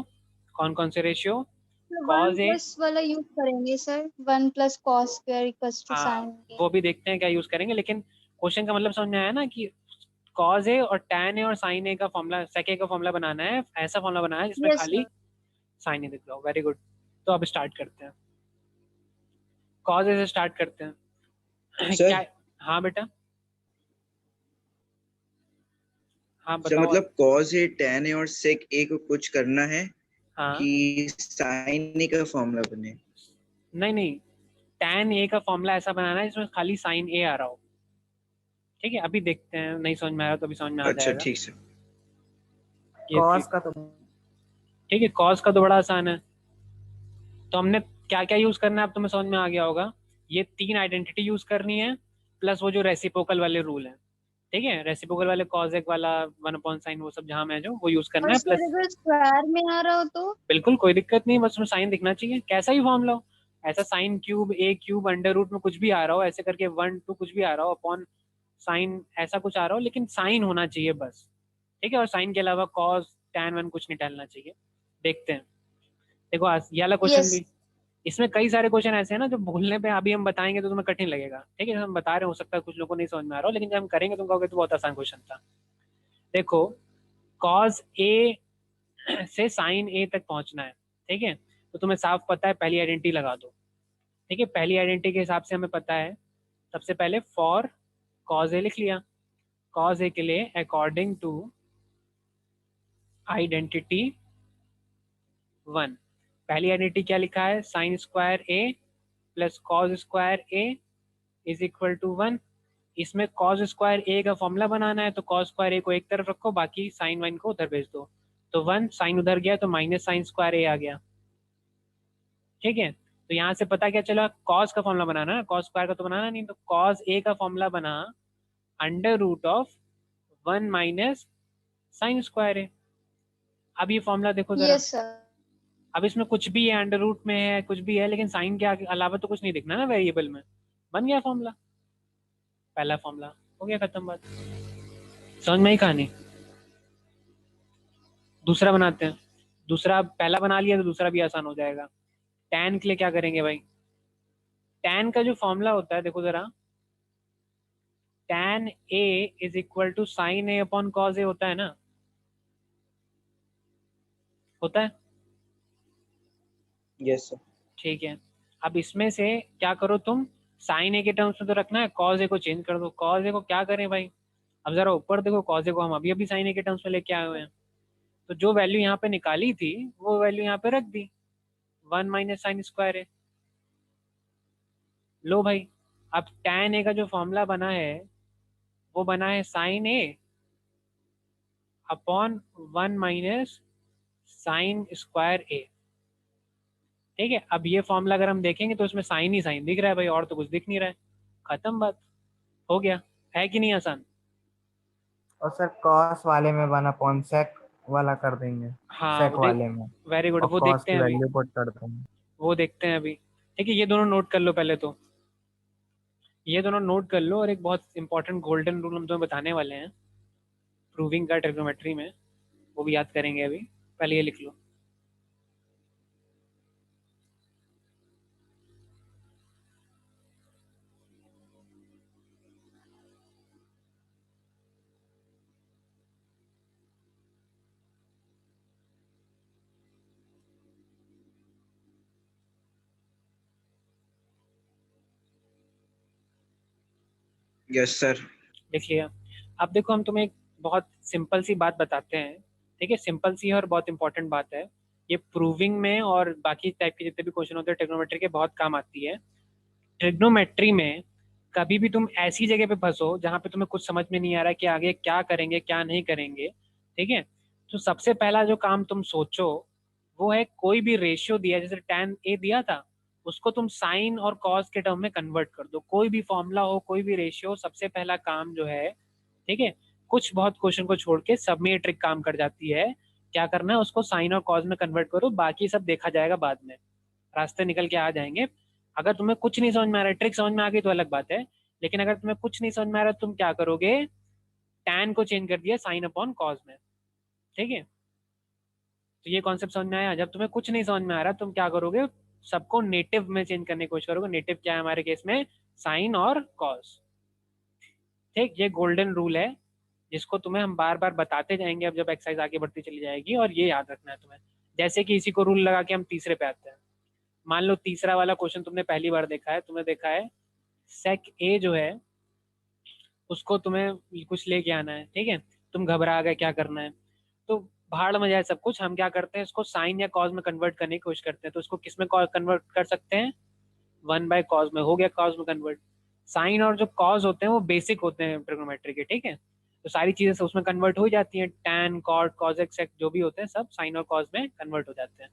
कौन कौन से ratio, one cos A, plus वाला यूज करेंगे sir, 1 + cos square equals to हाँ साइन। वो भी देखते हैं क्या यूज करेंगे, लेकिन क्वेश्चन का मतलब समझ में आया ना कि कॉज ए और टैन ए और साइन ए का फॉर्मूला, सेक ए का फॉर्मूला बनाना है, ऐसा फॉर्मूला बनाना है जिसमें यस खाली सर। साइन ए दिख रहा हो। वेरी गुड, तो अब स्टार्ट करते हैं, कॉज ए से स्टार्ट करते हैं सर क्या। हाँ बेटा, हाँ सर बताओ। मतलब कॉज ए टैन ए और सेक ए को कुछ करना है हाँ कि साइन ए का फॉर्मूला बने। नहीं नहीं, टैन ए का फॉर्मूला ऐसा बनाना है जिसमें खाली साइन ए आ रहा हो। ठीक है, अभी देखते हैं, नहीं समझ में आ रहा तो अभी समझ में आ अच्छा जाएगा। ठीक सर। ये कॉस का तो ठीक है, कॉस का तो बड़ा आसान है। तो हमने क्या क्या यूज करना है अब तुम्हें समझ में आ गया होगा। ये 3 आइडेंटिटी यूज करनी है, प्लस वो जो रेसिप्रोकल वाले रूल है। ठीक है, रेसिप्रोकल वाले कॉज एक वाला 1/sin वो सब जहां में है जो वो यूज करना और है, सर प्लस अगर स्क्वायर में आ रहा हो तो? बिल्कुल कोई दिक्कत नहीं, बस उसमें साइन दिखना चाहिए, कैसा ही फॉर्मूला हो। ऐसा साइन क्यूब, ए क्यूब, अंडर रूट में कुछ भी आ रहा हो, ऐसे करके 1-2 कुछ भी आ रहा हो, अपॉन साइन ऐसा कुछ आ रहा हो, लेकिन साइन होना चाहिए बस। ठीक है, और साइन के अलावा कॉस टैन वन कुछ नहीं डालना चाहिए। देखते हैं, देखो ये वाला क्वेश्चन यस। भी, इसमें कई सारे क्वेश्चन ऐसे हैं ना जो भूलने पे अभी हम बताएंगे तो तुम्हें कठिन लगेगा। ठीक है, हम बता रहे हो सकता है कुछ लोगों को नहीं समझ में आ रहा हो, लेकिन जब हम करेंगे तुम कहोगे तो बहुत आसान क्वेश्चन था। देखो, कॉस ए से साइन ए तक पहुंचना है। ठीक है, तो तुम्हें साफ पता है, पहली आइडेंटिटी लगा दो। ठीक है, पहली आइडेंटिटी के हिसाब से हमें पता है, सबसे पहले फॉर कॉज ए लिख लिया, कॉज ए के लिए अकॉर्डिंग टू आइडेंटिटी 1, पहली आइडेंटिटी क्या लिखा है, sine square A plus cos square A is equal to 1। इसमें कॉज स्क्वायर ए का फॉर्मूला बनाना है, तो कॉज स्क्वायर ए को एक तरफ रखो, बाकी साइन वाइन को उधर भेज दो। तो 1 साइन उधर गया तो माइनस साइन स्क्वायर ए आ गया। ठीक है, तो यहाँ से पता क्या चला, कॉस का फॉर्मूला बनाना है, कॉस स्क्वायर का तो बनाना नहीं, तो कॉस ए का फॉर्मूला बना under root of 1 minus sine square A. अब ये फॉर्मूला देखो जरा, यस सर। अब इसमें कुछ भी है, अंडर रूट में है, कुछ भी है, लेकिन साइन के अलावा तो कुछ नहीं दिखना ना वेरिएबल में। बन गया फॉर्मूला, पहला फॉर्मूला हो गया, खत्म बात, समझ में ही कहानी। दूसरा बनाते हैं, दूसरा पहला बना लिया तो दूसरा भी आसान हो जाएगा। टैन के लिए क्या करेंगे भाई, टैन का जो फॉर्मूला होता है देखो जरा, tan A is equal to sine A upon cos A होता है ना, होता है। Yes sir. ठीक है, अब इसमें से क्या करो तुम, साइन ए के टर्म्स में तो रखना है, कॉज ए को चेंज कर दो। कॉज ए को क्या करें भाई, अब जरा ऊपर देखो, कॉज ए को हम अभी अभी साइन ए के टर्म्स में लेके आए हुए हैं, तो जो वैल्यू यहाँ पे निकाली थी वो वैल्यू यहाँ पे रख दी, 1 माइनस साइन स्क्वायर ए। लो भाई, अब tan ए का जो फॉर्मूला बना है वो बना है sign A upon 1 minus sine square A. ठीक है, अब ये फॉर्मूला अगर हम देखेंगे तो इसमें साइन ही साइन दिख रहा है भाई, और तो कुछ दिख नहीं रहा है। खत्म बात, हो गया, है कि नहीं आसान? और सर कॉस वाले में 1 अपॉन सेक वाला कर देंगे, हाँ सेक वाले में, वेरी गुड, और वो कॉस देखते की हैं अभी, वैल्यू पुट कर देंगे। वो देखते हैं अभी। ठीक है, ये दोनों नोट कर लो पहले तो, ये दोनों नोट कर लो, और एक बहुत इंपॉर्टेंट गोल्डन रूल हम तुम्हें बताने वाले हैं प्रूविंग का ट्रिग्नोमेट्री में, वो भी याद करेंगे अभी। पहले ये लिख लो, यस सर। लिख लिया? अब देखो, हम तुम्हें एक बहुत सिंपल सी बात बताते हैं, ठीक है, सिंपल सी है और बहुत इंपॉर्टेंट बात है। ये प्रूविंग में और बाकी टाइप के जितने भी क्वेश्चन होते हैं ट्रिग्नोमेट्री के, बहुत काम आती है। ट्रिग्नोमेट्री में कभी भी तुम ऐसी जगह पे फंसो जहाँ पे तुम्हें कुछ समझ में नहीं आ रहा है कि आगे क्या करेंगे क्या नहीं करेंगे, ठीक है, तो सबसे पहला जो काम तुम सोचो वो है, कोई भी रेशियो दिया है, जैसे tan ए दिया था, उसको तुम साइन और कॉस के टर्म में कन्वर्ट कर दो। कोई भी फॉर्मूला हो, कोई भी रेशियो, सबसे पहला काम जो है, ठीक है, कुछ बहुत क्वेश्चन को छोड़ के सब में ये ट्रिक काम कर जाती है। क्या करना है, उसको साइन और कॉस में कन्वर्ट करो, बाकी सब देखा जाएगा बाद में, रास्ते निकल के आ जाएंगे। अगर तुम्हें कुछ नहीं समझ में आ रहा है, ट्रिक समझ में आ गई तो अलग बात है, लेकिन अगर तुम्हें कुछ नहीं समझ में आ रहा है, तुम क्या करोगे, tan को चेंज कर दिया साइन अपॉन कॉस में। ठीक है, तो ये कॉन्सेप्ट समझ में आया। जब तुम्हें कुछ नहीं समझ में आ रहा, तुम क्या करोगे, सबको नेटिव में चेंज करने की कोशिश करोगे। नेटिव क्या है हमारे केस में, साइन और कॉस। ठीक, ये गोल्डन रूल है जिसको तुम्हें हम बार बार बताते जाएंगे अब जब एक्सरसाइज आगे बढ़ती चली जाएगी, और ये याद रखना है तुम्हें। जैसे कि इसी को रूल लगा के हम तीसरे पे आते हैं। मान लो तीसरा वाला क्वेश्चन तुमने पहली बार देखा है, तुमने देखा है सेक ए जो है उसको तुम्हें कुछ लेके आना है, ठीक है, तुम घबरा गए क्या करना है, तो भाड़ में जाए सब कुछ, हम क्या करते हैं, इसको साइन या कॉज में कन्वर्ट करने की कोशिश करते हैं। तो इसको किस में कन्वर्ट कर सकते हैं, 1/cos में, हो गया कॉज में कन्वर्ट। साइन और जो कॉज होते हैं वो बेसिक होते हैं ट्रिग्नोमेट्री के, ठीक है, तो सारी चीजें उसमें कन्वर्ट हो जाती हैं, tan cot cosec sec जो भी होते हैं सब साइन और कॉज में कन्वर्ट हो जाते हैं।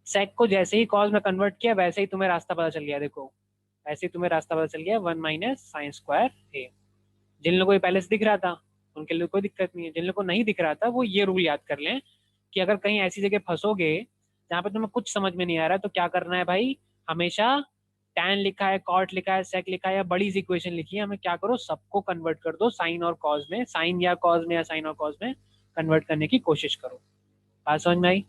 सेक को जैसे ही कॉज में कन्वर्ट किया वैसे ही तुम्हें रास्ता पता चल गया, देखो वैसे ही तुम्हें रास्ता पता चल गया, 1 माइनस साइन स्क्वायर ए। जिन लोगों को ये पहले से दिख रहा था उनके लिए कोई दिक्कत नहीं है, जिन लोगों को नहीं दिख रहा था वो ये रूल याद कर लें कि अगर कहीं ऐसी जगह फंसोगे जहाँ पे तुम्हें कुछ समझ में नहीं आ रहा तो क्या करना है भाई, हमेशा tan लिखा है, cot लिखा है, sec लिखा है, या बड़ी सी इक्वेशन लिखी है, हमें क्या करो, सबको कन्वर्ट कर दो साइन और कॉज में, साइन या कॉज में या साइन और कॉज में कन्वर्ट करने की कोशिश करो। बात समझ में आई?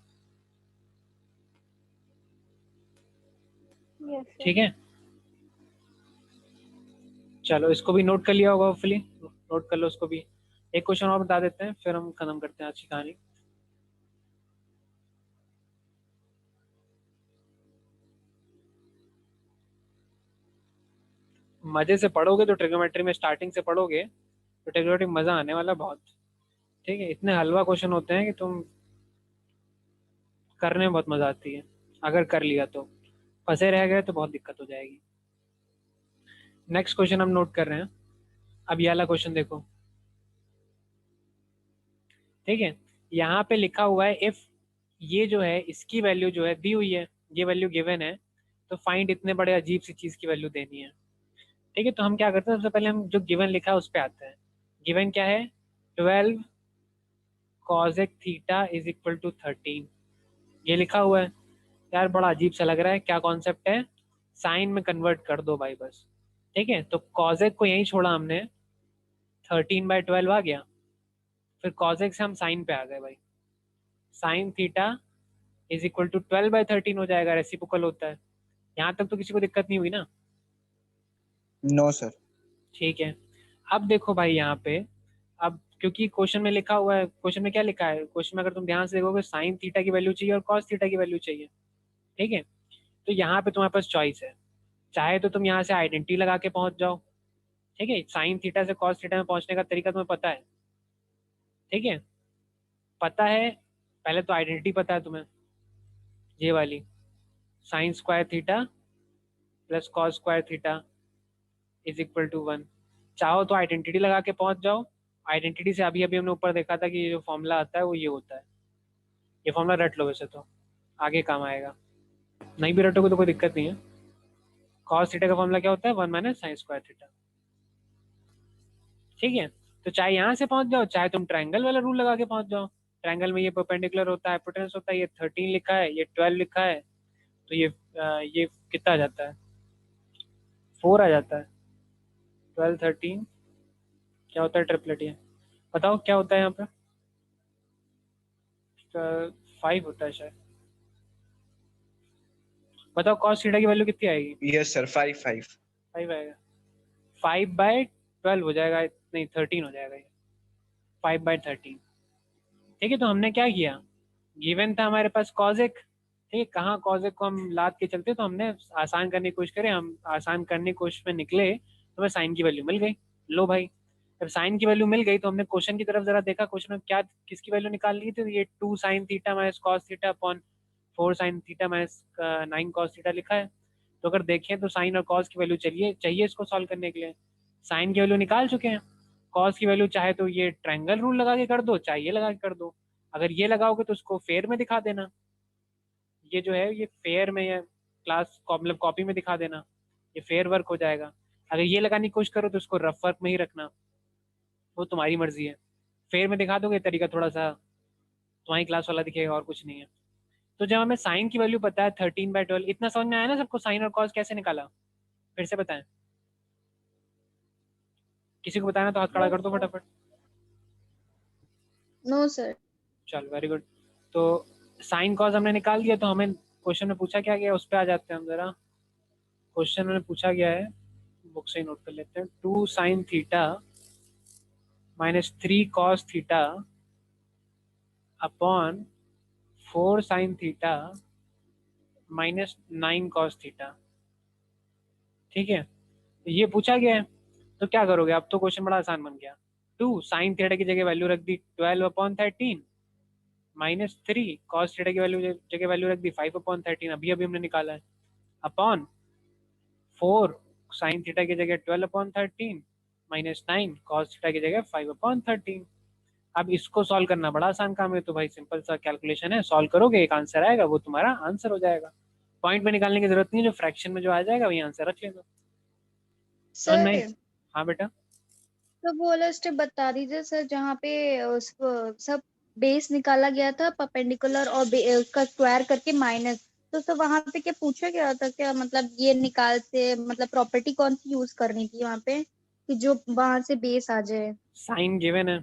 Yes, sir. ठीक है, चलो इसको भी नोट कर लिया होगा होपफुली, नोट कर लो उसको भी। एक क्वेश्चन और बता देते हैं फिर हम खत्म करते हैं आज की कहानी। मजे से पढ़ोगे तो ट्रिग्नोमेट्री में स्टार्टिंग से पढ़ोगे तो ट्रिग्नोमेट्री मजा आने वाला बहुत। ठीक है, इतने हलवा क्वेश्चन होते हैं कि तुम करने में बहुत मजा आती है, अगर कर लिया तो। फंसे रह गए तो बहुत दिक्कत हो जाएगी। नेक्स्ट क्वेश्चन हम नोट कर रहे हैं, अब ये वाला क्वेश्चन देखो, ठीक है, यहाँ पे लिखा हुआ है इफ ये जो है इसकी वैल्यू जो है दी हुई है, ये वैल्यू गिवन है, तो फाइंड इतने बड़े अजीब सी चीज की वैल्यू देनी है। ठीक है, तो हम क्या करते हैं, सबसे पहले हम जो गिवन लिखा है उस पर आते हैं। गिवन क्या है, 12 cosec theta is equal to 13, ये लिखा हुआ है। यार बड़ा अजीब सा लग रहा है, क्या कॉन्सेप्ट है, साइन में कन्वर्ट कर दो भाई बस। ठीक है, तो cosec को यहीं छोड़ा हमने, 13/12 आ गया, फिर cosec से हम साइन पे आ गए भाई, sine theta is equal to 12/13 हो जाएगा, रेसिप्रोकल होता है। यहाँ तक तो किसी को दिक्कत नहीं हुई ना? No sir. ठीक है, अब देखो भाई यहाँ पे, अब क्योंकि क्वेश्चन में लिखा हुआ है, क्वेश्चन में क्या लिखा है, क्वेश्चन में अगर तुम ध्यान से देखोगे साइन थीटा की वैल्यू चाहिए और कॉस थीटा की वैल्यू चाहिए। ठीक है, तो यहाँ पे तुम्हारे पास चॉइस है, चाहे तो तुम यहाँ से आइडेंटिटी लगा के पहुंच जाओ, ठीक है, साइन थीटा से कॉस थीटा में पहुंचने का तरीका तुम्हें पता है, ठीक है, पता है। पहले तो आइडेंटिटी पता है तुम्हें, ये वाली sine square theta plus cos square theta is equal to 1। चाहो तो आइडेंटिटी लगा के पहुंच जाओ। आइडेंटिटी से अभी अभी हमने ऊपर देखा था कि ये जो फॉर्मूला आता है वो ये होता है। ये फॉर्मूला रट लो, वैसे तो आगे काम आएगा, नहीं भी रटोगे तो कोई दिक्कत नहीं है। कॉस थीटा का फॉर्मूला क्या होता है, 1 माइनस साइन स्क्वायर थीटा, ठीक है। तो चाहे यहाँ से पहुंच जाओ, चाहे तुम ट्रायंगल वाला रूल लगा के पहुंच जाओ। ट्रायंगल में ये परपेंडिकुलर होता है, हाइपोटेनस होता है, ये 13 लिखा है, ये 12 लिखा है, तो ये कितना आ जाता है, 4 आ जाता है। 12 13 क्या होता है, ट्रिपलेट। ये बताओ क्या होता है यहाँ पे, 5 होता है शायद। बताओ कॉस थीटा की वैल्यू कितनी आएगी। यस सर 5 5 आएगा। 5/12 हो जाएगा, नहीं 13 हो जाएगा ये, 5/13। ठीक है, तो हमने क्या किया, गिवन था हमारे पास कॉजेक, ठीक है, कहाँ कॉजेक को हम लाद के चलते, तो हमने आसान करने की कोशिश करें, हम आसान करने की कोशिश में निकले तो हमें साइन की वैल्यू मिल गई। लो भाई, जब साइन की वैल्यू मिल गई तो हमने क्वेश्चन की तरफ जरा देखा, क्वेश्चन में क्या किसकी वैल्यू निकाल ली थी, तो ये 2 sine theta minus cos theta upon 4 sine theta minus 9 cos theta लिखा है। तो अगर देखें तो साइन और कॉस की वैल्यू चाहिए इसको सॉल्व करने के लिए। साइन की वैल्यू निकाल चुके हैं, कॉस की वैल्यू चाहे तो ये ट्रायंगल रूल लगा के कर दो, चाहे ये लगा के कर दो। अगर ये लगाओगे तो उसको फेयर में दिखा देना, ये जो है ये फेयर में या क्लास मतलब कॉपी में दिखा देना, ये फेयर वर्क हो जाएगा। अगर ये लगाने की कोशिश करो तो उसको रफ वर्क में ही रखना, वो तुम्हारी मर्जी है। फेयर में दिखा दोगे तरीका थोड़ा सा तुम्हारी क्लास वाला दिखेगा, और कुछ नहीं है। तो जब हमें साइन की वैल्यू पता है 13/12, इतना समझ में आया ना सबको, साइन और कॉस कैसे निकाला, फिर से बताएं। किसी को बताना तो हाथ खड़ा कर दो फटाफट। No sir. चल वेरी गुड। तो साइन कॉस हमने निकाल दिया, तो हमें क्वेश्चन में पूछा क्या गया, उस पर आ जाते हैं हम जरा। क्वेश्चन में पूछा गया है, बुक से ही नोट कर लेते हैं, 2 sine theta minus 3 cos theta upon 4 sine theta minus 9 cos theta, ठीक है, ये पूछा गया है। तो क्या करोगे, अब तो क्वेश्चन बड़ा आसान बन गया। 2 साइन थीटा की जगह वैल्यू रख दी 12/13 माइनस 3 कॉस थीटा की जगह वैल्यू रख दी 5/13, अभी अभी हमने निकाला है, अपॉन 4 साइन थीटा की जगह 12/13 माइनस 9 कॉस थीटा की जगह 5/13। अब इसको सॉल्व करना बड़ा आसान काम है, तो भाई सिंपल सा कैलकुलेशन है, सॉल्व करोगे एक आंसर आएगा, वो तुम्हारा आंसर हो जाएगा। पॉइंट में निकालने की जरूरत नहीं है, जो फ्रैक्शन में जो आ जाएगा वही आंसर रख लेना। समझ में आई? सर हाँ बेटा। तो वो वाला स्टेप बता दीजिए सर, जहाँ पे उसको सब बेस निकाला गया था परपेंडिकुलर और उसका स्क्वायर करके माइनस, तो सर वहां पे क्या पूछा गया था, क्या मतलब ये निकालते मतलब प्रॉपर्टी कौन सी यूज करनी थी वहां पे कि जो वहां से बेस आ जाए। साइन गिवन है,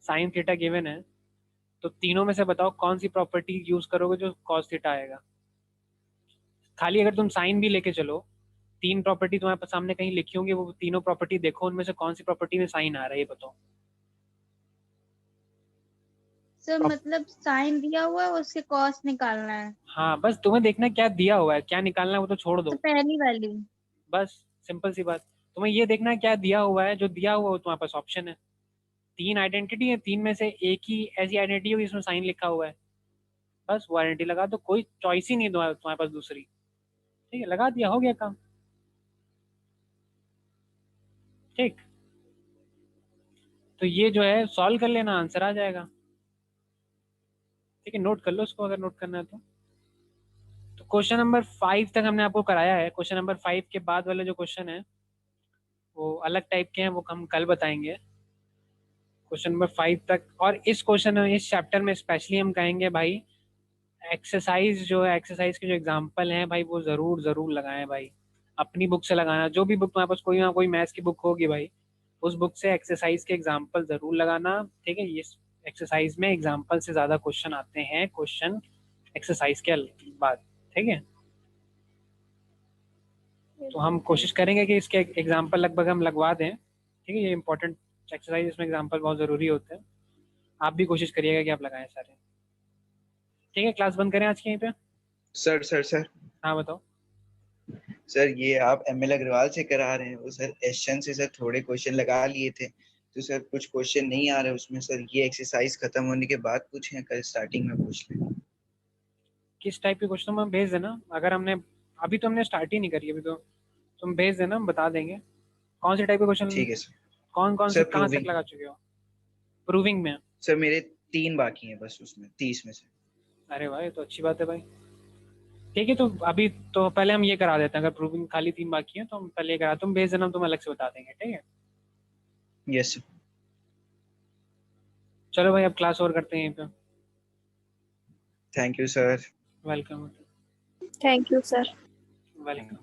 साइन थीटा गिवन है, तो तीनों में से बताओ कौन सी प्रॉपर्टी यूज करोगे जो कॉस थीटा आएगा। खाली अगर तुम साइन भी लेके चलो, 3 प्रॉपर्टी तुम्हारे सामने कहीं लिखी होंगी, वो तीनों प्रॉपर्टी देखो, उनमें से कौन सी प्रॉपर्टी में साइन आ रहा है ये बताओ। सर मतलब साइन दिया हुआ है, उसके कॉस निकालना है। हाँ बस तुम्हें देखना है क्या दिया हुआ है, क्या निकालना है वो तो छोड़ तो दो, पहली वाली। बस सिंपल सी बात। तुम्हें ये देखना है क्या दिया हुआ है, जो दिया हुआ है वो तुम्हारे पास ऑप्शन है। 3 आइडेंटिटी है, 3 में से एक ही ऐसी आइडेंटिटी होगी जिसमें साइन लिखा हुआ है, बस वो आइडेंटिटी लगा दो, कोई चॉइस ही नहीं तुम्हारे पास दूसरी। ठीक है, लगा दिया, हो गया काम। ठीक, तो ये जो है सॉल्व कर लेना, आंसर आ जाएगा। ठीक है, नोट कर लो इसको अगर नोट करना है तो क्वेश्चन नंबर 5 तक हमने आपको कराया है। क्वेश्चन नंबर 5 के बाद वाले जो क्वेश्चन है वो अलग टाइप के हैं, वो हम कल बताएंगे। क्वेश्चन नंबर 5 तक, और इस क्वेश्चन में इस चैप्टर में स्पेशली हम कहेंगे भाई एक्सरसाइज जो है, एक्सरसाइज के जो एग्जाम्पल हैं भाई वो ज़रूर लगाएं भाई, अपनी बुक से लगाना। जो भी बुक तुम्हारे पास कोई ना कोई मैथ्स की बुक होगी भाई, उस बुक से एक्सरसाइज के एग्जाम्पल ज़रूर लगाना। ठीक है, ये एक्सरसाइज में एग्जाम्पल से ज़्यादा क्वेश्चन आते हैं, क्वेश्चन एक्सरसाइज के बाद। ठीक है, तो हम कोशिश करेंगे कि इसके एग्जाम्पल लगभग हम लगवा दें। ठीक है, ये इंपॉर्टेंट एक्सरसाइज, इसमें एग्जाम्पल बहुत ज़रूरी होते हैं, आप भी कोशिश करिएगा कि आप लगाएं सारे। ठीक है, क्लास बंद करें आज के यहीं पे। सर हाँ बताओ। सर ये आप एमएल अग्रवाल से करा रहे हैं, वो सर एशन से सर थोड़े क्वेश्चन लगा लिए थे, तो सर कुछ क्वेश्चन नहीं आ रहे उसमें सर, ये एक्सरसाइज खत्म होने के बाद पूछें, कल स्टार्टिंग में पूछ लें। किस टाइप के क्वेश्चन हम भेज देना, अगर हमने अभी तो हमने स्टार्ट ही नहीं करी, अभी तो तुम भेज देना, हम बता देंगे कौन से टाइप के क्वेश्चन, ठीक है सर। कौन कौन से सर कहाँ तक प्रूविंग लगा चुके हो? प्रूविंग में? सर मेरे 3 बाकी हैं बस उसमें 30 में से। अरे भाई तो अच्छी बात है भाई। ठीक है, तो अभी तो पहले हम ये करा देते हैं, अगर प्रूविंग खाली 3 बाकी है तो हम पहले ये करा, तुम भेज देना, तुम अलग से बता देंगे, ठीक है? Yes sir. चलो भाई, अब क्लास और करते हैं यहीं पे। Thank you sir. Welcome. Thank you sir. Welcome.